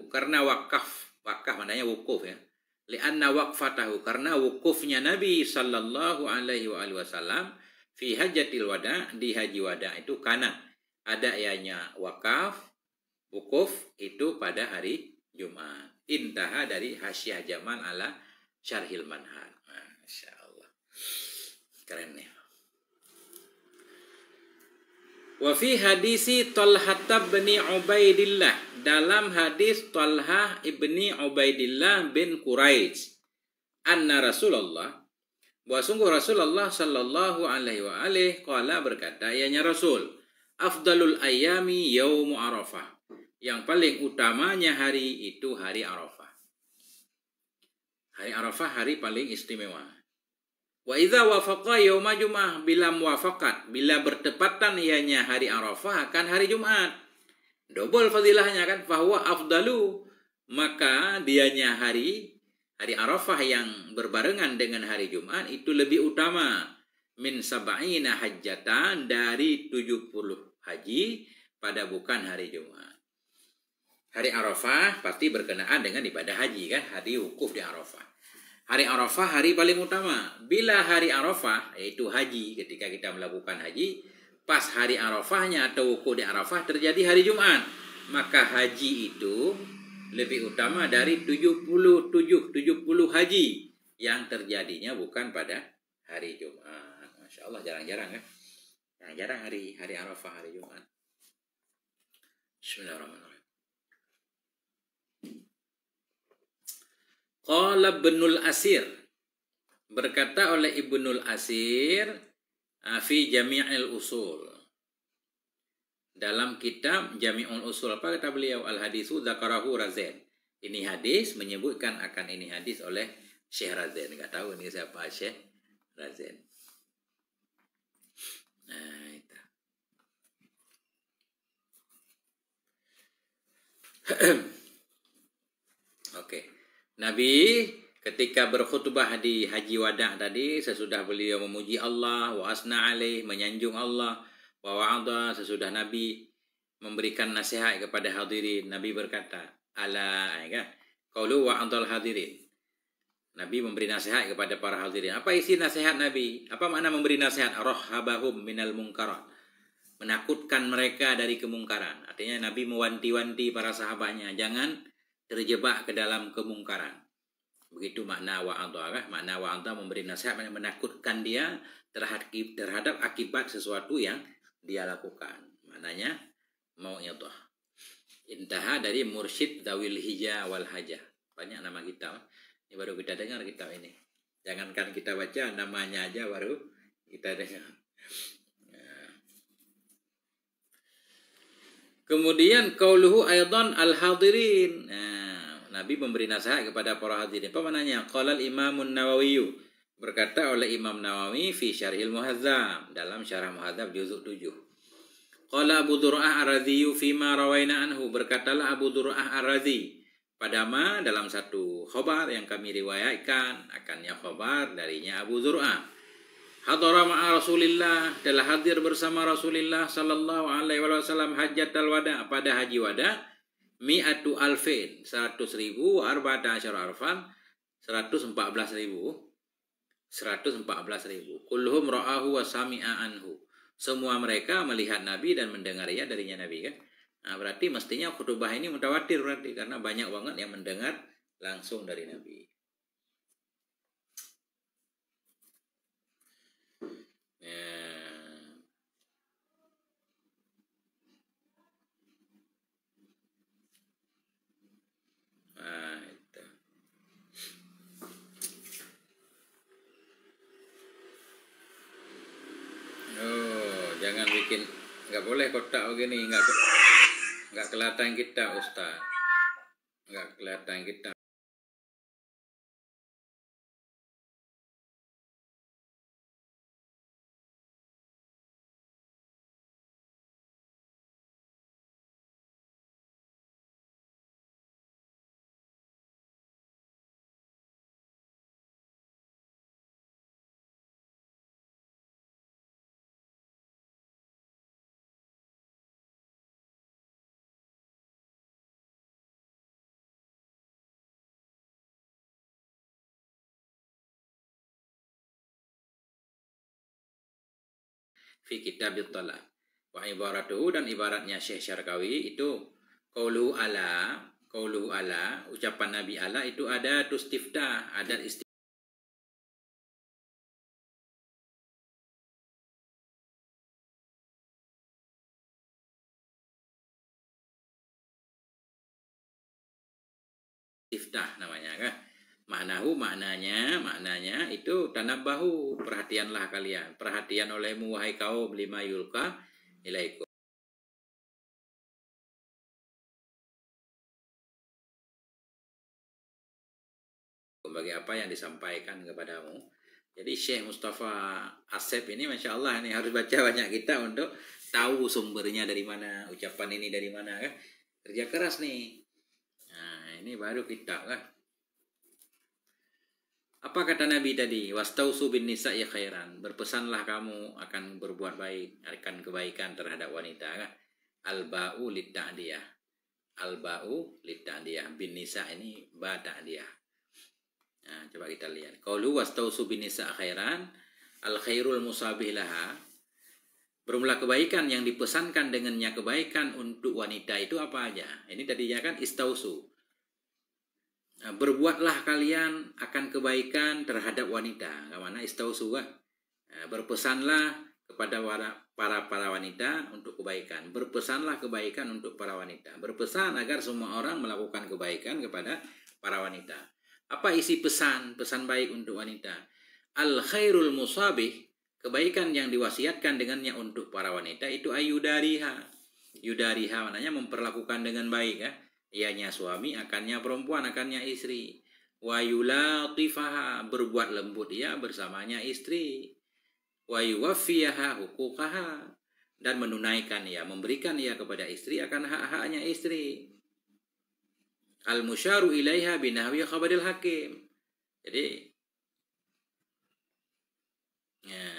karena wakaf maknanya wukuf ya. Lianna waqfatahu, karena wukufnya Nabi sallallahu alaihi wasallam fi hajjatil wada, di haji wada itu karena ada ianya wukuf itu pada hari Jumat. Intaha dari Hasyiah Jamal ala Syarhil Manhaj. Masya Allah. Keren nih. Wa fi hadisi Talhah bin Ubaidillah, dalam hadis Talhah ibni Ubaidillah bin Quraisy, anna Rasulullah, bahwa sungguh Rasulullah sallallahu alaihi wa alihi qala, berkata ianya Rasul, afdalul ayami yaumu Arafah, yang paling utamanya hari itu hari Arafah. Hari Arafah hari paling istimewa. Wa idza wafaqa yauma Jum'ah, bila muwafaqat, bila bertepatan ianya hari Arafah akan hari Jumat. Double fadilahnya kan, fahuwa afdalu, maka dianya hari Arafah yang berbarengan dengan hari Jumat itu lebih utama min sab'ina hajjatan, dari 70 haji pada bukan hari Jumat. Hari Arafah pasti berkenaan dengan ibadah haji kan, hari wukuf di Arafah. Hari Arafah hari paling utama. Bila hari Arafah, yaitu haji, ketika kita melakukan haji, pas hari Arafahnya atau wukuf di Arafah terjadi hari Jumat, maka haji itu lebih utama dari 70 haji yang terjadinya bukan pada hari Jumat. Masya Allah, jarang-jarang kan? Jarang hari Arafah, hari Jumat. Bismillahirrahmanirrahim. Qala Ibnul Asir, berkata oleh Ibnul Asir fi Jami'il Usul, dalam kitab Jami'ul Usul, apa kata beliau? Al haditsu dzakarahu Razain. Ini hadis menyebutkan akan ini hadis oleh Syekh Razain. Enggak tahu ini siapa Syekh Razain. Nah, itu. Oke. Nabi ketika berkhutbah di Haji Wada tadi, sesudah beliau memuji Allah, wa asna alaih, menyanjung Allah, wa wa'adha, sesudah Nabi memberikan nasihat kepada hadirin, Nabi berkata, ala, ya, qaulu wa'adhal hadirin. Nabi memberi nasihat kepada para hadirin. Apa isi nasihat Nabi? Apa makna memberi nasihat? Rahhabahum minal munkarat, menakutkan mereka dari kemungkaran. Artinya Nabi mewanti-wanti para sahabatnya, jangan terjebak ke dalam kemungkaran. Begitu makna wa'adha. Makna wa'adha memberi nasihat, menakutkan dia terhadap akibat sesuatu yang dia lakukan. Maknanya mau'idhah. Intaha dari Mursyid Dawil Hija wal Hajah. Banyak nama kitab. Ini baru kita dengar kitab ini. Jangankan kita baca, namanya aja baru kita dengar. Kemudian qauluhu aidan al-hadirin. Nabi memberi nasihat kepada para hadirin. Apa maknanya? Qala al-Imam Nawawi, berkata oleh Imam Nawawi fi Syarhil Muhadzab, dalam Syarah Muhadzab juzuk 7. Qala Abu Dur'ah Ar-Razi fi ma rawaina anhu, berkatalah Abu Dur'ah Ar-Razi pada dalam satu khabar yang kami riwayatkan, akannya khabar darinya Abu Dur'ah. Hadara ma'a Rasulillah, telah hadir bersama Rasulullah sallallahu alaihi wasallam hajjatal wada, pada haji wada, mi'atu alfin, 100.000, arba'ata asyara arfan, 114.000, kulluhum ra'ahu wa sami'a anhu, semua mereka melihat Nabi dan mendengarnya darinya Nabi kan. Nah, berarti mestinya khutbah ini mutawatir berarti, karena banyak banget yang mendengar langsung dari Nabi. Jangan bikin, nggak boleh kotak begini, nggak kelihatan kita Ustaz, nggak kelihatan kita. Fi kitabit talaq wa ibaratuhu, dan ibaratnya Syekh Syarkawi itu qaulu ala, ucapan Nabi ala itu ada tustiftah, ada istiftah namanya kan. Maknanya itu tanabbahu, perhatianlah kalian, perhatian olehmu wahai kaum, lima yulqa ilaikum, bagi apa yang disampaikan kepadamu. Jadi Syekh Mustafa Asep ini Masya Allah nih harus baca banyak kita untuk tahu sumbernya dari mana, ucapan ini dari mana kan. Kerja keras nih. Nah, ini baru kita kan. Apa kata Nabi tadi? Wastausu bin nisa'i khairan. Berpesanlah kamu akan berbuat baik, akan kebaikan terhadap wanita kan. Al-ba'u litta'diyah. Al-ba'u litta'diyah. Bin nisa ini ba ta'diyah. Nah, coba kita lihat. Qaulu wastausu bin nisa' khairan. Al-khairul musabih laha. Bermula kebaikan yang dipesankan dengannya kebaikan untuk wanita itu apa aja? Ini tadinya kan istausu. Berbuatlah kalian akan kebaikan terhadap wanita. Kemana istausu kan? Berpesanlah kepada para wanita untuk kebaikan. Berpesanlah kebaikan untuk para wanita. Berpesan agar semua orang melakukan kebaikan kepada para wanita. Apa isi pesan? Pesan baik untuk wanita. Al khairul musabih. Kebaikan yang diwasiatkan dengannya untuk para wanita itu ayudariha. Yudariha maknanya memperlakukan dengan baik ya. Ianya suami, akannya perempuan, akannya istri. Wa yulatifaha, berbuat lembut ia bersamanya istri. Wa yuwaffiyaha huquqaha, dan menunaikan ia, memberikan ia kepada istri akan hak-haknya istri. Al-musyaru ilaiha binahwi khabaril hakim. Jadi ya,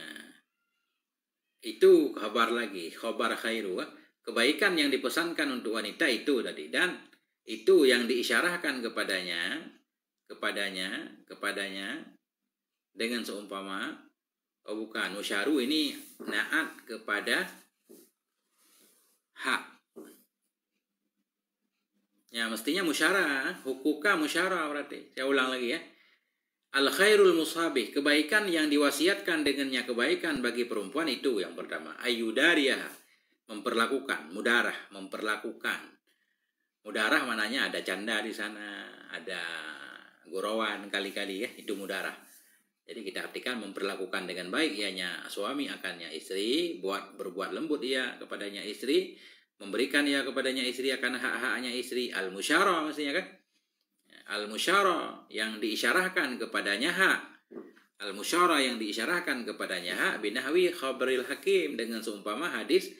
itu kabar lagi, khabar khairu. Kebaikan yang dipesankan untuk wanita itu tadi, dan itu yang diisyarahkan kepadanya dengan seumpama, oh bukan, musyaru ini naat kepada hak. Ya mestinya musyarah, hukuka musyarah berarti. Saya ulang lagi ya. Al khairul musabih, kebaikan yang diwasiatkan dengannya kebaikan bagi perempuan itu yang pertama. Ayudariyah, memperlakukan, mudarah, memperlakukan. Mudarah mananya ada canda di sana, ada gurauan kali-kali ya, itu mudarah. Jadi kita artikan memperlakukan dengan baik ianya suami akannya istri, berbuat lembut ia kepadanya istri, memberikan ia kepadanya istri akan hak-haknya istri. Al-musyarah maksudnya kan? Al-musyarah yang diisyarahkan kepadanya hak. Al-musyarah yang diisyarahkan kepadanya hak binahwi khabaril hakim, dengan seumpama hadis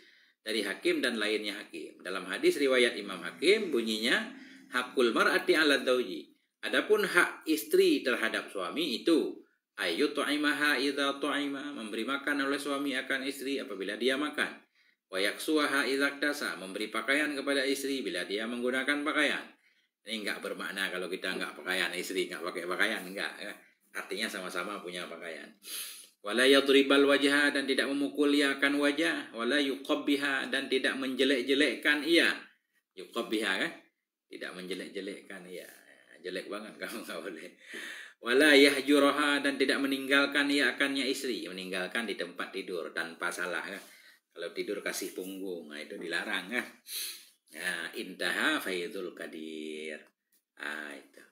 dari Hakim dan lainnya Hakim. Dalam hadis riwayat Imam Hakim bunyinya hakul mar'ati 'ala dzauji. Adapun hak istri terhadap suami itu ayu tu'imaha idza tu'ima, memberi makan oleh suami akan istri apabila dia makan. Wa yaksuha idza ktasa, memberi pakaian kepada istri bila dia menggunakan pakaian. Ini enggak bermakna kalau kita enggak pakaian, istri enggak pakai pakaian, enggak ya. Artinya sama-sama punya pakaian. Wala yadribal wajha, dan tidak memukul ia akan wajah. Wala yuqabbiha, dan tidak menjelek-jelekkan ia. Yuqabbiha kan? Tidak menjelek-jelekkan ia. Jelek banget kamu enggak boleh. Wala yahjuraha, dan tidak meninggalkan ia akannya istri. Meninggalkan di tempat tidur tanpa salah kan? Kalau tidur kasih punggung, nah itu dilarang kan? Ya, intaha faidul qadir. Itu.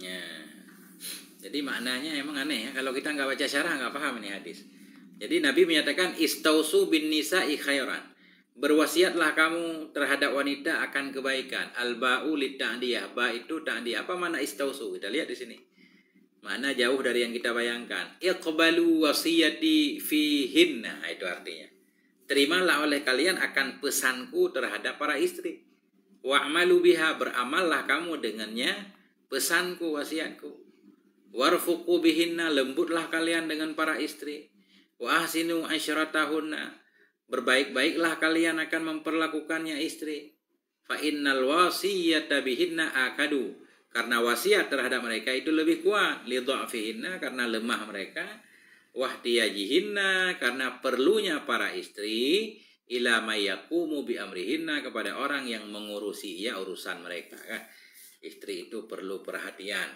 Ya. Jadi maknanya emang aneh ya. Kalau kita nggak baca syarah nggak paham ini hadis. Jadi Nabi menyatakan istausu bin nisa'i khairan. Berwasiatlah kamu terhadap wanita akan kebaikan. Al-ba'u litta'diyah. Ba itu ta'diyah. Apa makna istausu? Kita lihat di sini. Makna jauh dari yang kita bayangkan. Iqbalu wasiyati fihinna. Itu artinya. Terimalah oleh kalian akan pesanku terhadap para istri. Wa'malu biha, beramallah kamu dengannya pesanku, wasiatku. Warfuqu bihinna, lembutlah kalian dengan para istri. Wa ahsinu asyratahunna, berbaik-baiklah kalian akan memperlakukannya istri. Fa innal wasiyata bihinna akadu, karena wasiat terhadap mereka itu lebih kuat. Li dha'fihinna, karena lemah mereka. Wahtiyajihinna, karena perlunya para istri. Ila mayakumu bi amrihinna, kepada orang yang mengurusi ya urusan mereka kan. Istri itu perlu perhatian.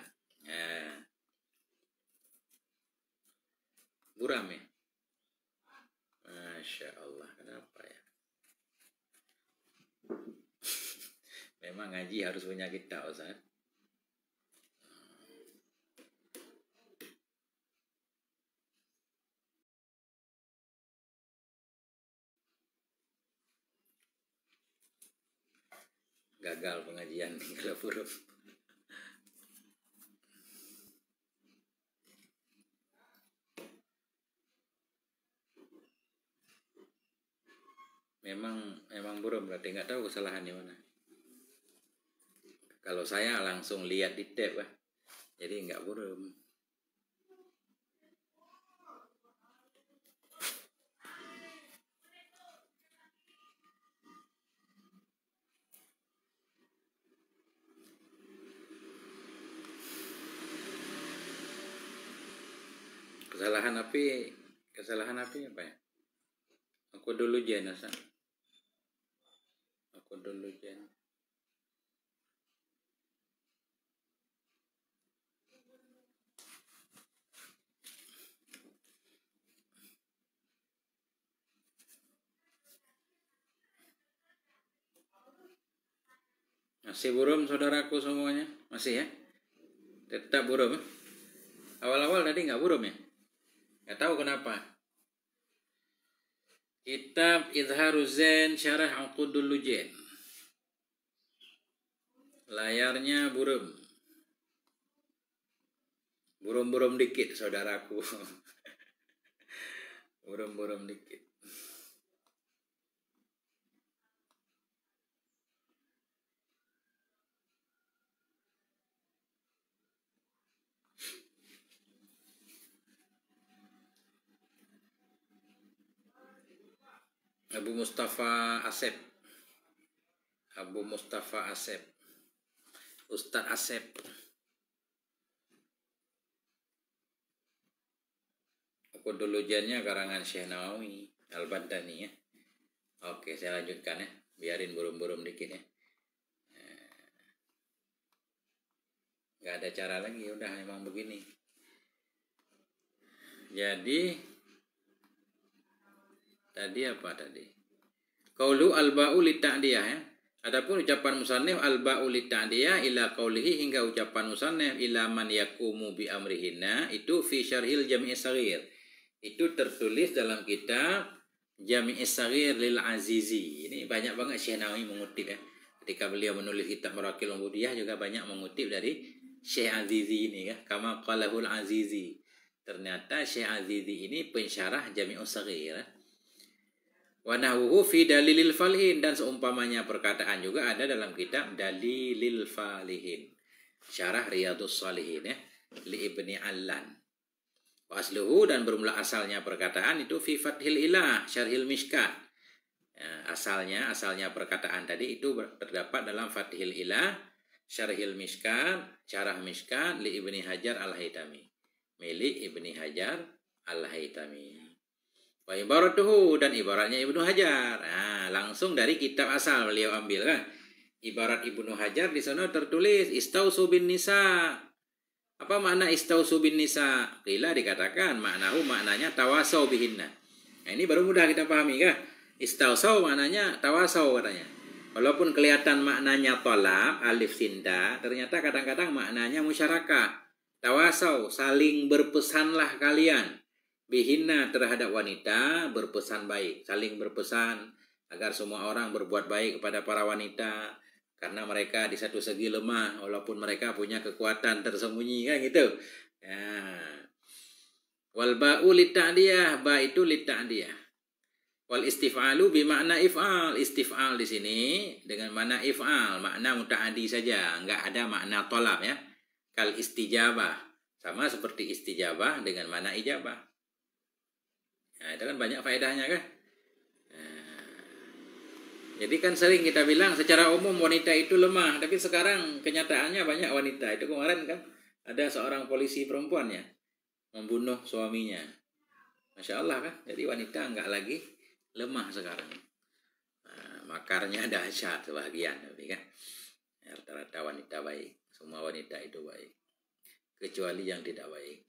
Buram ya. Masya Allah, kenapa ya? Memang ngaji harus punya kita, Ustaz. gagal pengajian kalau burung. Memang buram, berarti nggak tahu kesalahannya mana. Kalau saya langsung lihat di tab, jadi nggak buram. Kesalahan api apa ya? Aku dulu jen asa. Aku dulu jen. Masih buram saudaraku semuanya? Masih ya? Tetap buram. Awal-awal tadi nggak buram ya? Nggak tahu kenapa. Kitab Idharuz Zain Syarah Uqudul Lujain. Layarnya buram. Buram-buram dikit saudaraku. Buram-buram dikit. Abu Mustafa Asep. Ustadz Asep. Uqudul Lujainnya karangan Syekh Nawawi Al-Badani ya. Oke, saya lanjutkan ya. Biarin buram-buram dikit ya. Nggak ada cara lagi, udah emang begini. Jadi tadi apa tadi? Qaulu al-ba'u li-ta'diyah ya. Adapun ucapan musannif al-ba'u li-ta'diyah ila qaulihi, hingga ucapan musannif ila man yaqumu bi amrihinna, itu fi syarhil Jami' Shaghir. Itu tertulis dalam kitab Jami' Shaghir lil Azizi. Ini banyak banget Syekh Nawawi mengutip ya. Ketika beliau menulis kitab Marakil Ubudiyah juga banyak mengutip dari Syekh Azizi ini ya. Kama qalahul Azizi. Ternyata Syekh Azizi ini pensyarah Jami' Shaghir ya. Wa nahwuhu fi Dalilil Falihin, dan seumpamanya perkataan juga ada dalam kitab Dalilil Falihin, syarah Riyadhus Shalihin ya, li Ibni Allan. Wa asluhu, dan bermula asalnya perkataan itu fi Fathil Ilah Syarhil Mishkat. Ya, asalnya perkataan tadi itu terdapat dalam Fathil Ilah Syarhil Mishkat, syarah Mishkat li Ibni Hajar Al-Haytami, milik Ibni Hajar Al-Haytami. Wa ibaratuhu, dan ibaratnya Ibnu Hajar. Nah, langsung dari kitab asal beliau ambil kan. Ibarat Ibnu Hajar di sana tertulis istausu bin nisa. Apa makna istausu bin nisa? Qila, dikatakan maknanya tawasau bihinna. Nah, ini baru mudah kita pahami kan. Istausau maknanya tawasau katanya. Walaupun kelihatan maknanya tolak, alif sinda, ternyata kadang-kadang maknanya musyarakah. Tawasau, saling berpesanlah kalian. Bihinna, terhadap wanita, berpesan baik, saling berpesan agar semua orang berbuat baik kepada para wanita, karena mereka di satu segi lemah walaupun mereka punya kekuatan tersembunyi kan gitu ya. Wal ba'u li-ta'diyah, ba itu li-ta'diyah. Wal istif'alu bi makna if'al. Istif'al di sini dengan makna if'al, makna muta'adi saja, enggak ada makna tolab ya. Kal istijabah, sama seperti istijabah dengan makna ijabah. Nah, itu kan banyak faedahnya kan. Nah, jadi kan sering kita bilang secara umum wanita itu lemah, tapi sekarang kenyataannya banyak wanita. Itu kemarin kan ada seorang polisi perempuan ya membunuh suaminya. Masya Allah kan. Jadi wanita nggak lagi lemah sekarang. Nah, makarnya dahsyat sebagian, tapi kan rata-rata wanita baik. Semua wanita itu baik, kecuali yang tidak baik.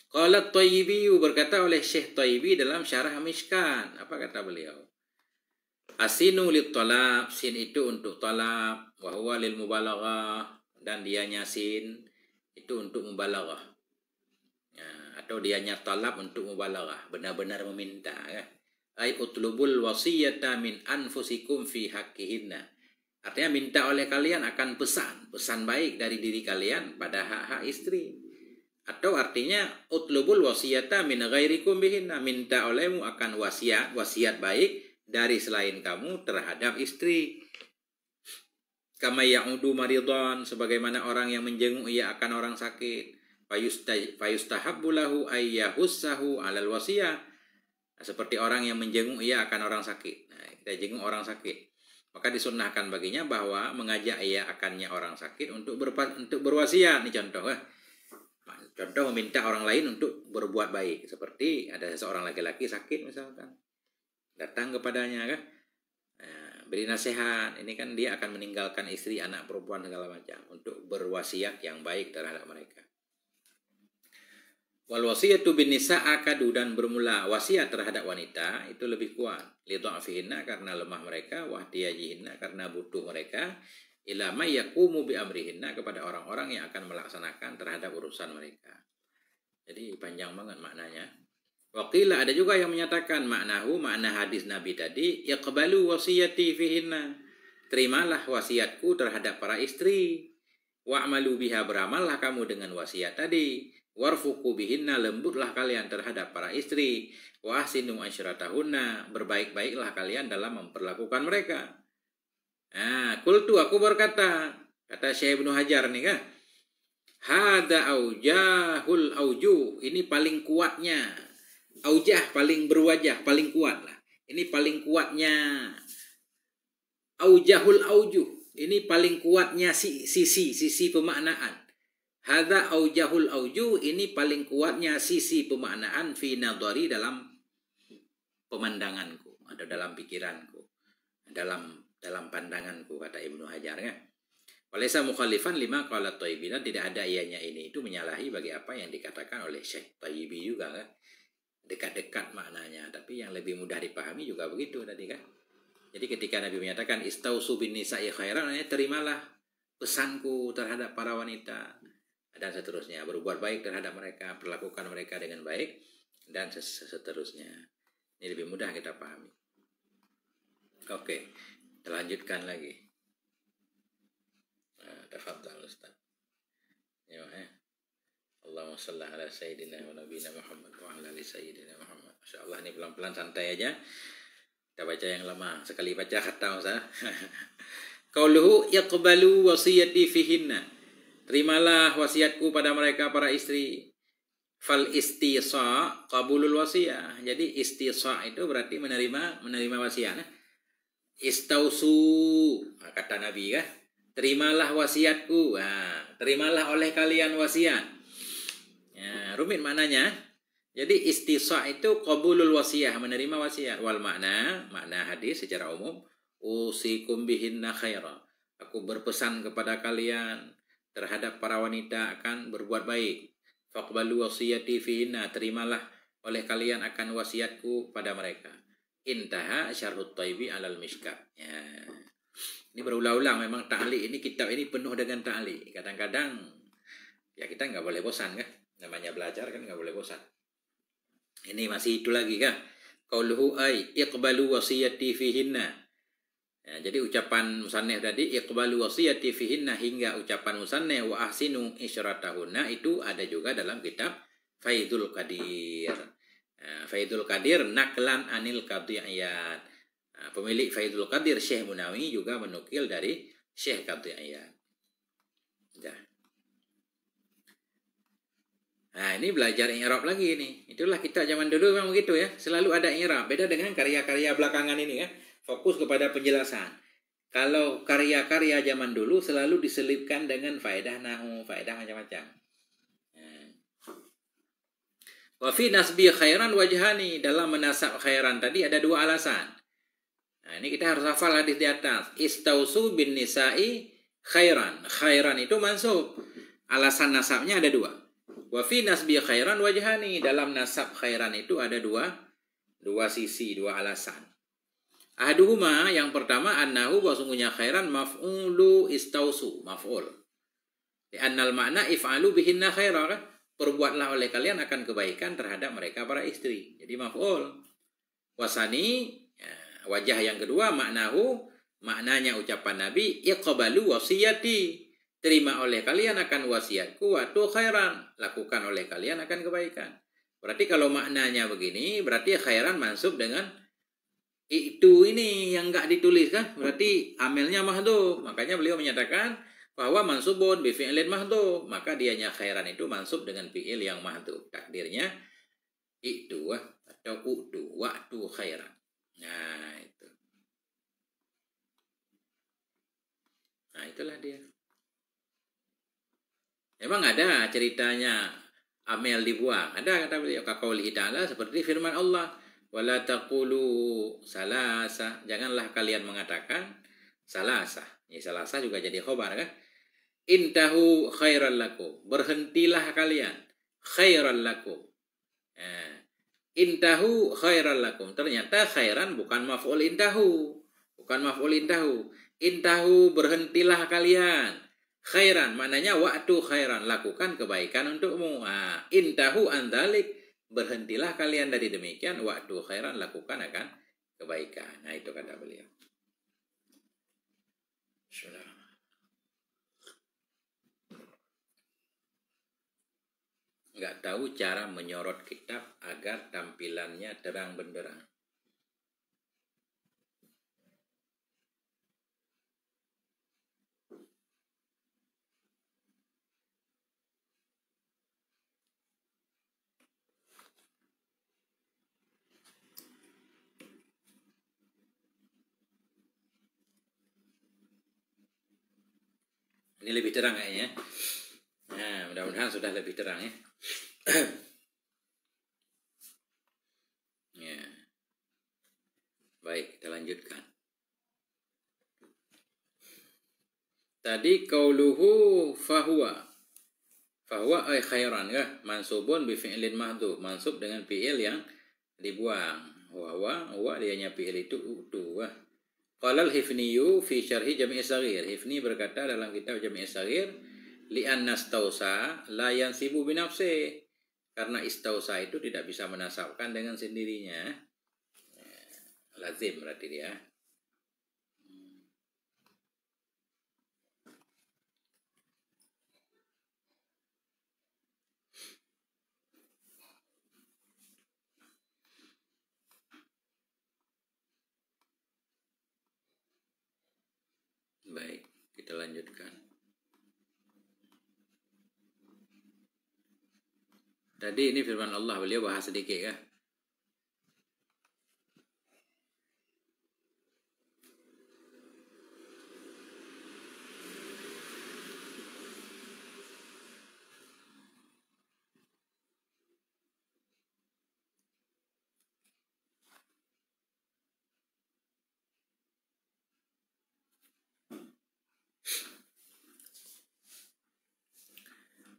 Qala Thayyibi, berkata oleh Syekh Thayyibi dalam syarah Mishkat. Apa kata beliau? Asinu lit talab, sin itu untuk talab, wa huwa lil mubalaghah, dan dianya sin itu untuk mubalaghah. Ya, atau dianya talab untuk mubalaghah, benar-benar meminta kan. Ai utlubul wasiyata min anfusikum fi haqqihinna. Artinya minta oleh kalian akan pesan baik dari diri kalian pada hak-hak istri. Atau artinya utlubul wasiyata min ghairikum bihinna, minta olehmu akan wasiat baik dari selain kamu terhadap istri. Kama ya'udu maridhan, sebagaimana orang yang menjenguk ia akan orang sakit. Fayustahabbu lahu ayyahussahu 'alal wasiyah. Seperti orang yang menjenguk ia akan orang sakit. Nah, kita jenguk orang sakit, maka disunnahkan baginya bahwa mengajak ia akannya orang sakit untuk berwasiat. Ini contoh contoh meminta orang lain untuk berbuat baik. Seperti ada seorang laki-laki sakit misalkan, datang kepadanya kan, beri nasihat. Ini kan dia akan meninggalkan istri, anak, perempuan segala macam, untuk berwasiat yang baik terhadap mereka. Wal wasiyatu bin nisa akadu, dan bermula wasiat terhadap wanita itu lebih kuat. Lidha'fihinna, karena lemah mereka, wahtiyajihinna, karena butuh mereka, ila may yaqumu bi amrihinna, kepada orang-orang yang akan melaksanakan terhadap urusan mereka. Jadi panjang banget maknanya. Waqila, ada juga yang menyatakan makna hadis Nabi tadi, yaqbalu wasiyati fihinna, terimalah wasiatku terhadap para istri. Wa'malu biha, beramallah kamu dengan wasiat tadi. Warfuku bihinna, lembutlah kalian terhadap para istri. Wa ahsinu asyratahunna, berbaik-baiklah kalian dalam memperlakukan mereka. Qultu, aku berkata, kata Syekh Ibnu Hajar nih kan, hada aujahul auju, ini paling kuatnya. Aujah, paling berwajah, paling kuat lah. Ini paling kuatnya. Aujahul auju, ini paling kuatnya sisi pemaknaan. Hadza aujahul auju, ini paling kuatnya sisi pemaknaan fi nadhari, dalam pemandanganku atau dalam pikiranku, dalam pandanganku, kata Ibnu Hajar ya. Walaysa mukhalifan lima qala Thayyibi, tidak ada ianya ini itu menyalahi bagi apa yang dikatakan oleh Syekh Thayyibi juga kan. Dekat-dekat maknanya, tapi yang lebih mudah dipahami juga begitu tadi kan. Jadi ketika Nabi menyatakan istausu bin nisa'i khairan, terimalah pesanku terhadap para wanita, dan seterusnya, berbuat baik terhadap mereka, perlakukan mereka dengan baik, dan seterusnya. Ini lebih mudah kita pahami. Oke, kita lanjutkan lagi. Tafadhal Ustaz. Ya, Allahumma shalli ala sayyidina wa nabiyina Muhammad wa ala ali sayyidina Muhammad. Masyaallah, ini pelan-pelan santai aja. Kita baca yang lama, sekali baca khatam Ustaz. Qauluhu yaqbalu wasiyati fihinna, terimalah wasiatku pada mereka para istri. Fal istisa qabulul wasiyah. Jadi istisa itu berarti menerima wasiat. Istausu, kata Nabi kan, terimalah wasiatku. Terimalah oleh kalian wasiat. Rumit maknanya. Jadi istisa itu qabulul wasiyah, menerima wasiat. Wal makna hadis secara umum, usikum bihinna khaira, aku berpesan kepada kalian terhadap para wanita akan berbuat baik. Faqbalu wasiyati fihinna, terimalah oleh kalian akan wasiatku pada mereka. Intaha syarhut Thayyibi alal mishkat. Ini berulang-ulang memang ta'liq ini, kitab ini penuh dengan ta'liq. Kadang-kadang ya kita nggak boleh bosan kan, namanya belajar kan nggak boleh bosan. Ini masih itu lagi kan, qauluhu ay iqbalu wasiyati fihinna. Jadi ucapan musannif tadi iqbalu wasiyati fihinna, hingga ucapan musannif wa ahsinu isyratahunna, itu ada juga dalam kitab Faidul Qadir. Faidul Qadir naklan anil qadiyat. Pemilik Faidul Qadir Syekh Munawi juga menukil dari Syekh Qadiyat. Nah, ini belajar i'rab lagi nih. Itulah kita zaman dulu memang begitu ya, selalu ada i'rab. Beda dengan karya-karya belakangan ini ya. Fokus kepada penjelasan. Kalau karya-karya zaman dulu selalu diselipkan dengan faedah nahwu, faedah macam-macam. Wa fi nasbi khairan wajhani, dalam menasab khairan tadi ada dua alasan. Nah, ini kita harus hafal hadis di atas. Istausu bin nisa'i khairan. Khairan itu mansub. Alasan nasabnya ada dua. Wa fi nasbi khairan wajhani, dalam nasab khairan itu ada dua sisi, dua alasan. Ahaduhuma, yang pertama, annahu, bahwasanya khairan maf'ulu istausu, maf'ul. Li'annal makna if'alu bihinna khairah, perbuatlah oleh kalian akan kebaikan terhadap mereka para istri. Jadi maf'ul. Wasani, wajah yang kedua, maknahu Maknanya ucapan Nabi, iqbalu wasiyati. Terima oleh kalian akan wasiatku, waktu khairan. Lakukan oleh kalian akan kebaikan. Berarti kalau maknanya begini, berarti khairan mansub dengan itu ini yang enggak ditulis kan? Berarti amelnya mahdhuf. Makanya beliau menyatakan bahwa mansubun bi fi'lin mahdhuf. Maka dianya khairan itu mansub dengan fi'il yang mahdhuf. Takdirnya itu atau utu waktu khairan. Nah, itu. Nah, itulah dia. Emang ada ceritanya amel dibuang. Ada kata beliau, kaqaulihi ta'ala, seperti firman Allah, wala taqulu salasa, janganlah kalian mengatakan salasa. Ya, salasa juga jadi khobar kan? Intahu khairan lakum, berhentilah kalian, khairan lakum. Intahu khairan lakum. Ternyata khairan bukan maf'ul intahu. Bukan maf'ul intahu. Intahu, berhentilah kalian. Khairan, maknanya waktu khairan, lakukan kebaikan untukmu. Intahu andalik, berhentilah kalian dari demikian, waktu khairan, lakukan akan kebaikan. Nah, itu kata beliau. Nggak tahu cara menyorot kitab agar tampilannya terang benderang. Ini lebih terang kayaknya. Nah, mudah-mudahan sudah lebih terang ya. Ya. Baik, kita lanjutkan. Tadi qauluhu fahuwa. Fahuwa ay khairan ya, mansubun bi fi'lin mahdhuf, mansub dengan fi'il yang dibuang. Wa dianya fi'il itu utu. Qala al-Hifniyu fi syarhi Jami' as-Saghir. Hifni berkata dalam kitab Jami' as-Saghir, li'anna istausa la yansibu bi nafsihi. Karena istausa itu tidak bisa menasabkan dengan sendirinya. Lazim berarti dia. Baik, kita lanjutkan. Tadi ini firman Allah, beliau bahas sedikit ya.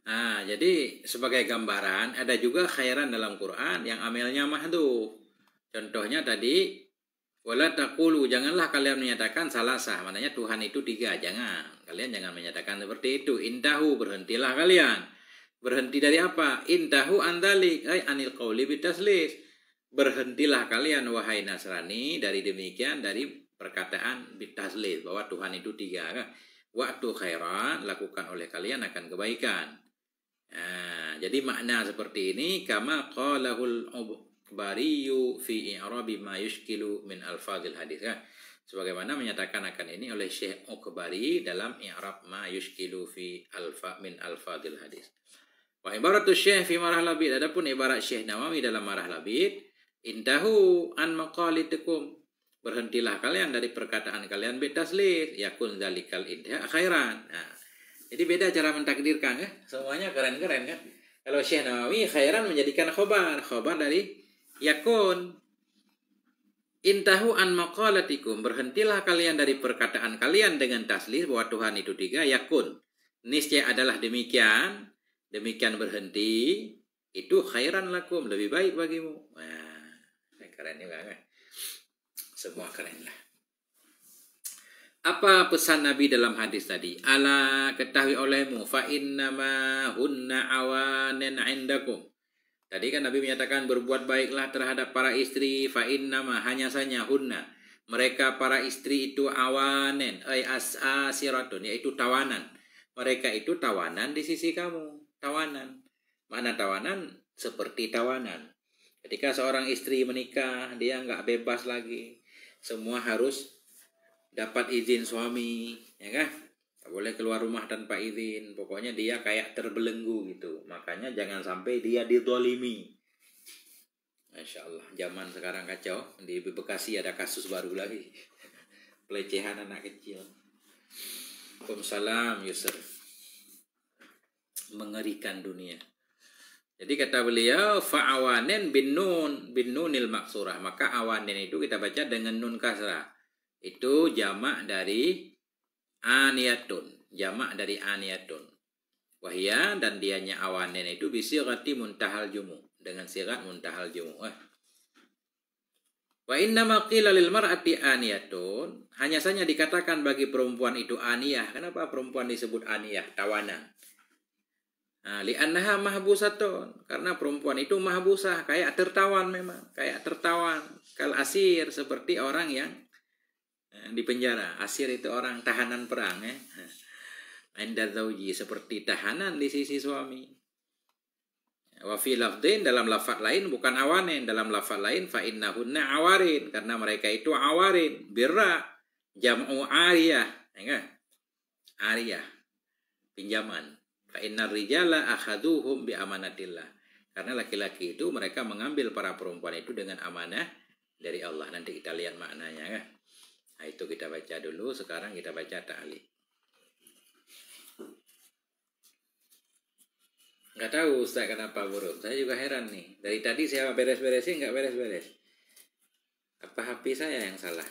Nah, jadi sebagai gambaran ada juga khairan dalam Quran yang amelnya mahdhuf. Contohnya tadi, wala taqulu, janganlah kalian menyatakan salasah, maknanya Tuhan itu 3, jangan. Kalian jangan menyatakan seperti itu. Intahu, berhentilah kalian. Berhenti dari apa? Intahu andalik, ay anil qauli bitaslis. Berhentilah kalian wahai Nasrani dari demikian, dari perkataan bitaslis bahwa Tuhan itu 3 kan. Waktu khairan, lakukan oleh kalian akan kebaikan. Nah, jadi makna seperti ini kama qalahul Bariyu fi i'rabi ma yushkilu min alfadhil hadis kan. Sebagaimana menyatakan akan ini oleh Syekh Uqbari dalam i'rab ma yushkilu fi min alfadhil hadis. Wa ibaratu Syekh fi marah labid, adapun ibarat Syekh Nawawi dalam marah labid, intahu an maqalitikum, berhentilah kalian dari perkataan kalian bitaslis, yakun zalikal intha khairan. Nah, jadi beda cara mentakdirkan ya. Semuanya keren-keren kan. Kalau Syekh Nawawi khairan menjadikan khobar dari yakun. Intahu an maqalatikum, berhentilah kalian dari perkataan kalian dengan taslis bahwa Tuhan itu 3, yakun. Niscaya adalah demikian berhenti, itu khairan lakum, lebih baik bagimu. Nah, keren juga kan. Semua keren lah. Apa pesan Nabi dalam hadis tadi? Ala, ketahui olehmu, fa innama hunna awanen indakum. Tadi kan Nabi menyatakan berbuat baiklah terhadap para istri, fa innama, hanya saja hunna, Mereka para istri itu awanen, asiratun, yaitu tawanan. Mereka itu tawanan di sisi kamu, tawanan. Mana tawanan? Seperti tawanan. Ketika seorang istri menikah, dia nggak bebas lagi. Semua harus dapat izin suami, ya kan? Nggak boleh keluar rumah tanpa izin. Pokoknya dia kayak terbelenggu gitu. Makanya jangan sampai dia dizalimi. Masya Allah, zaman sekarang kacau. Di Bekasi ada kasus baru lagi. Pelecehan anak kecil. Waalaikumsalam Yusuf. Mengerikan dunia. Jadi kata beliau, fa'awanen bin nunil maksurah. Maka awanen itu kita baca dengan nun kasrah. Itu jamak dari aniyatun. Jamak dari aniyatun. Wahya dan dianya awanen itu bisirati muntahal jumu. Dengan sirat muntahal jumu. Wa innama qila lil mar'ati aniyatun. Hanya saja dikatakan bagi perempuan itu aniyah. Kenapa perempuan disebut aniyah? Tawanan. Nah, li'annaha mahbusatun. Karena perempuan itu mahbusah. Kayak tertawan memang. Kayak tertawan. Kal asir. Seperti orang yang di penjara. Asir itu orang tahanan perang. Inda zawji. Seperti tahanan di sisi suami. Wa fi lafdin dalam lafaz lain bukan awanin, dalam lafaz lain fa innahunna awarin, karena mereka itu awarin, birra jam'u ariyah, ya kan? Ariyah, pinjaman. Fa innar rijala akhaduhum bi amanatillah. Karena laki-laki itu mereka mengambil para perempuan itu dengan amanah dari Allah. Nanti kita lihat maknanya kan. Nah, itu kita baca dulu, sekarang kita baca ta'liq. Nggak tahu Ustaz kenapa buruk. Saya juga heran nih. Dari tadi saya beres-beresin nggak beres-beres. Apa HP saya yang salah?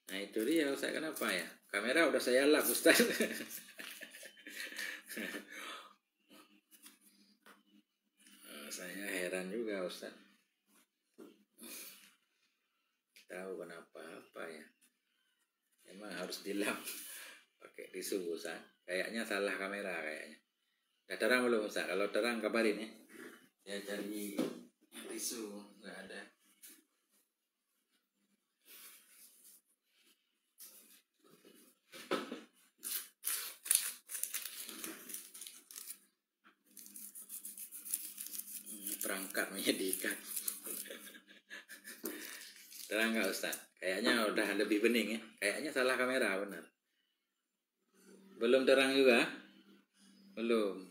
Nah itu dia Ustaz, kenapa ya? Kamera udah saya lap Ustaz. Saya heran juga Ustaz. Tahu kenapa apa ya? Emang harus dilap pakai tisu Ustaz. Kayaknya salah kamera kayaknya. Udah terang belum Ustaz? Kalau terang kabarin ya. Saya cari tisu, nggak ada. Perangkat menyedihkan. Terang nggak Ustaz? Kayaknya udah lebih bening ya. Kayaknya salah kamera benar. Belum terang juga? Belum.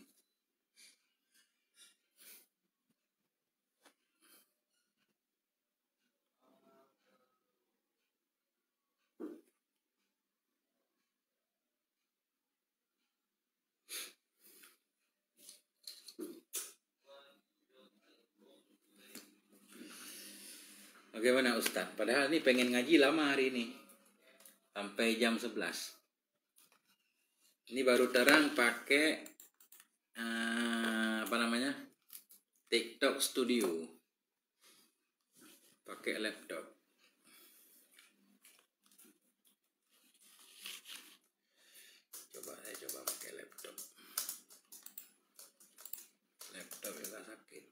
Bagaimana Ustaz? Padahal ini pengen ngaji lama hari ini. Sampai jam 11. Ini baru terang pakai apa namanya? TikTok Studio. Pakai laptop. Saya coba pakai laptop. Laptop juga sakit.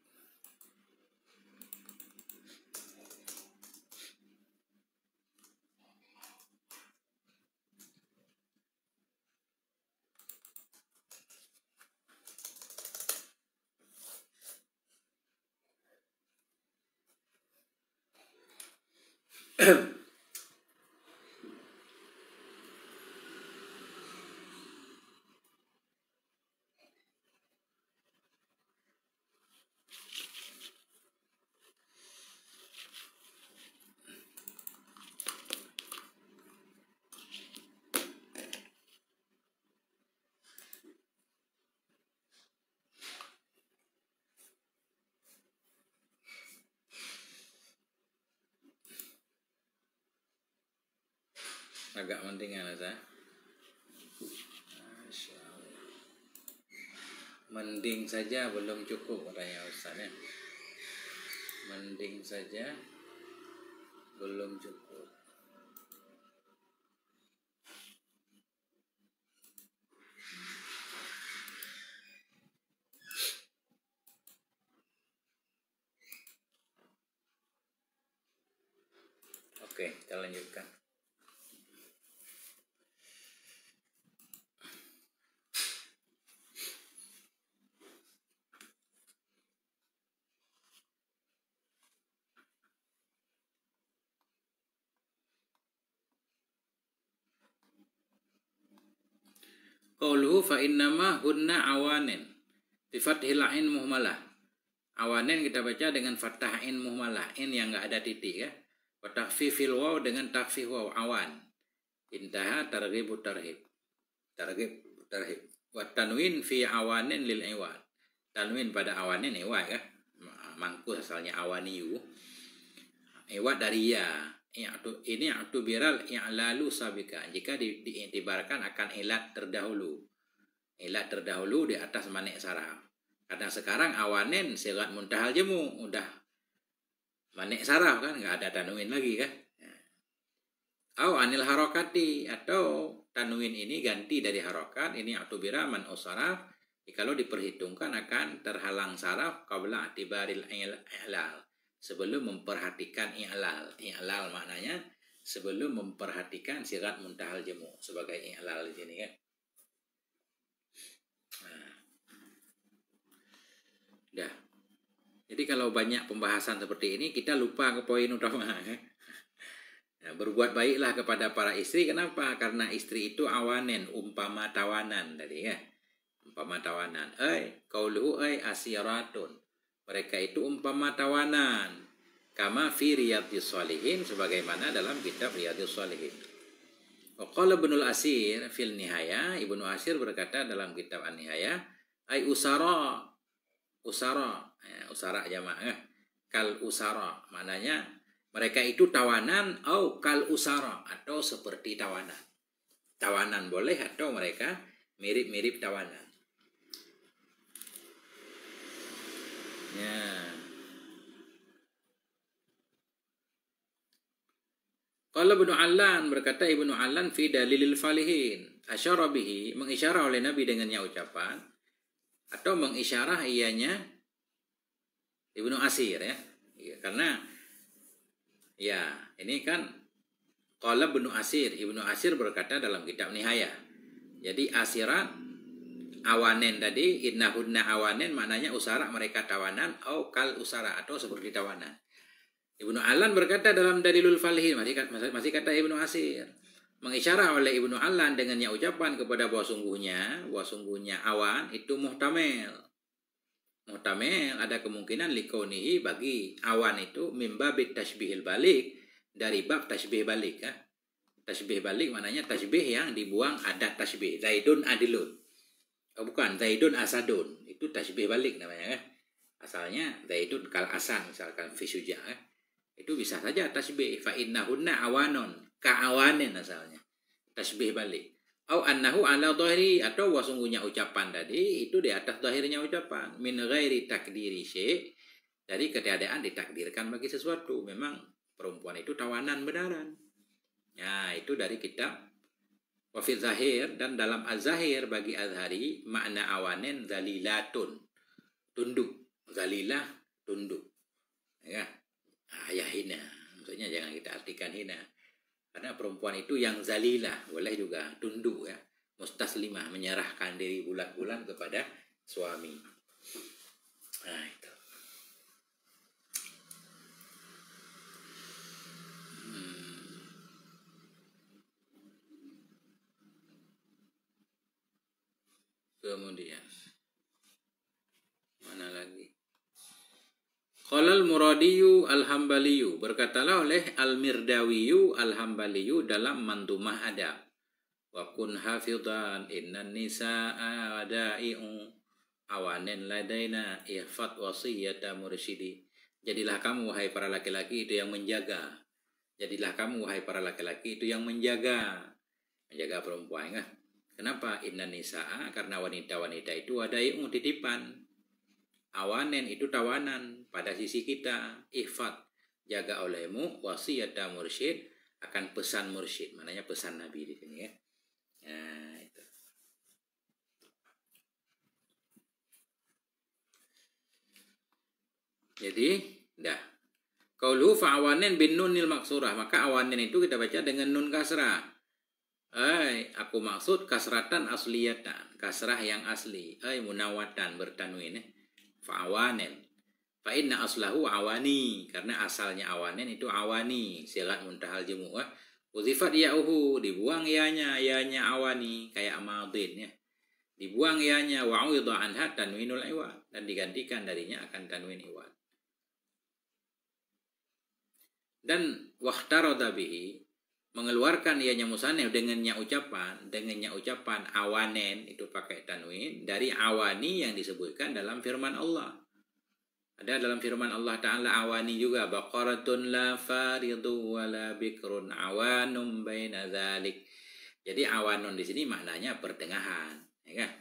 Agak mendingan Ustaz. Masya Allah. Mending saja belum cukup katanya Ustaz ya. Mending saja belum cukup. Oke, kita lanjutkan. Qauluhu fa innama hunna awanin bi fathil ain muhmalah. Awanin kita baca dengan fathah ain muhmalah, in yang enggak ada titik ya. Wa takhfifil waw dengan takhfif waw, awan. Intaha targhib tarhib. Targhib tarhib. Wa tanwin fi awanin lil iwad. Tanwin pada awanin iwad ya. Mangkus asalnya awaniyu. Iwad dari ya. Ini biral i'lalu sabika. Jika diiktibarkan akan ilat terdahulu. Ilat terdahulu di atas manik saraf. Karena sekarang awanin sigat muntahal jemu udah manik saraf kan, nggak ada tanwin lagi kan. Au anil harokati, atau tanwin ini ganti dari harokat. Ini biral man usaraf. Kalau diperhitungkan akan terhalang saraf qabla atibaril i'lal. Sebelum memperhatikan i'lal. I'lal maknanya sebelum memperhatikan sigat muntahal jemu sebagai i'lal di sini kan. Nah. Dah. Jadi kalau banyak pembahasan seperti ini kita lupa ke poin utama. Nah, berbuat baiklah kepada para istri. Kenapa? Karena istri itu awanen, umpama tawanan tadi ya. Umpama tawanan. Qauluhu asiratun. Mereka itu umpama tawanan. Kama fi Riyadhis Shalihin, sebagaimana dalam kitab Riyadhis Shalihin. Qala Ibnul Asir fil Nihaya, Ibnu Asir berkata dalam kitab An-Nihaya, usara. Usara, usara jamaah. Kal usara, maknanya mereka itu tawanan atau kal usara, atau seperti tawanan. Tawanan boleh atau mereka mirip-mirip tawanan. Ya. Qala Ibnu Allan, berkata Ibnu Allan fi Dalilil Falihin, asyara bihi, mengisyarah oleh Nabi dengannya ucapan, atau mengisyarah ianya Ibnu Asir ya. Karena ya, ini kan qala Ibnu Asir, Ibnu Asir berkata dalam kitab Nihaya. Jadi asirat awanen tadi, innahunna awanen, maknanya usara mereka tawanan, atau kal usara, atau seperti tawanan. Ibnu Allan berkata dalam Dalilul Falihin, masih kata Ibnu Asir, mengisyarah oleh Ibnu Allan dengannya ucapan kepada bahwa sungguhnya awan itu muhtamel. Muhtamel ada kemungkinan likaunihi, bagi awan itu mimbabit tasbihil balik, dari bab tasbih balik ya. Tasbih balik maknanya tasbih yang dibuang adat tasbih. Zaidun adilun. Oh, bukan, Zaidun asadun. Itu tasbih balik namanya kan. Asalnya Zaidun kal asan, misalkan fi suja kan. Itu bisa saja tasbih. Fa innahunna awanon, ka awanin asalnya. Tasbih balik. Au annahu ala dhahiri, atau sungguhnya ucapan tadi itu di atas zahirnya ucapan. Min ghairi takdiri syai', dari ketiadaan ditakdirkan bagi sesuatu. Memang perempuan itu tawanan benaran. Nah, itu dari kitab Wafil Zahir, dan dalam Az-Zahir bagi Azhari makna awanen zalilatun, tunduk. Zalilah tunduk ya, ya hina, maksudnya jangan kita artikan hina, karena perempuan itu yang zalilah, boleh juga tunduk ya, mustaslimah, menyerahkan diri bulat-bulat kepada suami. Nah itu. Kemudian mana lagi? Qalal Muradiyu Al-Hambaliyu, berkatalah oleh Al-Mirdawiyu Al-Hambaliyu dalam Mandumah Adab, wa kun hafidhan innan nisaa da'i'u awanin ladaina ihfad wasiyata mursyidi. Jadilah kamu wahai para laki-laki itu yang menjaga. Jadilah kamu wahai para laki-laki itu yang menjaga perempuan kan? Kenapa? Innan nisaa, karena wanita-wanita itu ada yang titipan. Awanen itu tawanan pada sisi kita. Ihfad, jaga olehmu, wasiyata mursyid, akan pesan mursyid, maknanya pesan Nabi di sini ya. Nah, itu. Jadi, dah. Qauluhu fa'awanin bin nunil maksurah. Maka awanin itu kita baca dengan nun kasrah. Aku maksud kasratan asliyatan, kasrah yang asli. Munawatan bertanwin. Fa'awanin. Fa'inna aslahu awani. Karena asalnya awanin itu awani. Sigat muntahal jumu'ah. Uzifat ya'uhu. Dibuang yanya awani. Kayak madin ya. Dibuang yanya wa'udhu anha tanwinul iwad. Dan digantikan darinya akan tanwin iwad. Dan wahtarada bihi, mengeluarkan ianya musannif dengannya ucapan awanen itu pakai tanwin dari awani yang disebutkan dalam firman Allah. Ada dalam firman Allah Ta'ala awani juga, baqaratun la faridu wa la bikrun awanum baina dzalik. Jadi awanun di sini maknanya pertengahan, ya kan?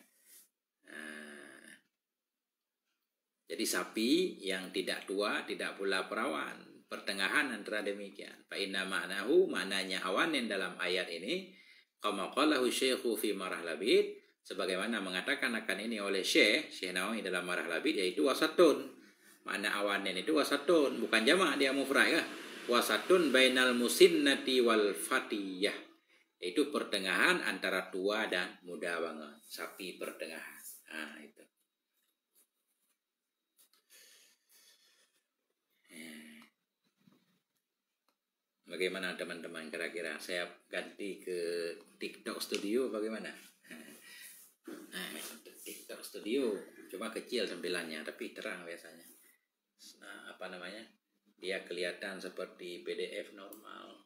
Jadi sapi yang tidak tua, tidak pula perawan, pertengahan antara demikian. Fa inna ma'nahu, maknanya awanin dalam ayat ini, kama qalahu syekhu fi marah labid, sebagaimana mengatakan akan ini oleh Syekh Nawawi dalam marah labid, yaitu wasatun. Makna awanin itu wasatun, bukan jamak, dia mufrad ya. Wasatun bainal musinnati wal fatiyah, yaitu pertengahan antara tua dan muda banget. Sapi pertengahan. Nah, itu. Bagaimana teman-teman kira-kira? Saya ganti ke TikTok Studio bagaimana? Nah, TikTok Studio cuma kecil tampilannya tapi terang biasanya. Nah, Dia kelihatan seperti PDF normal.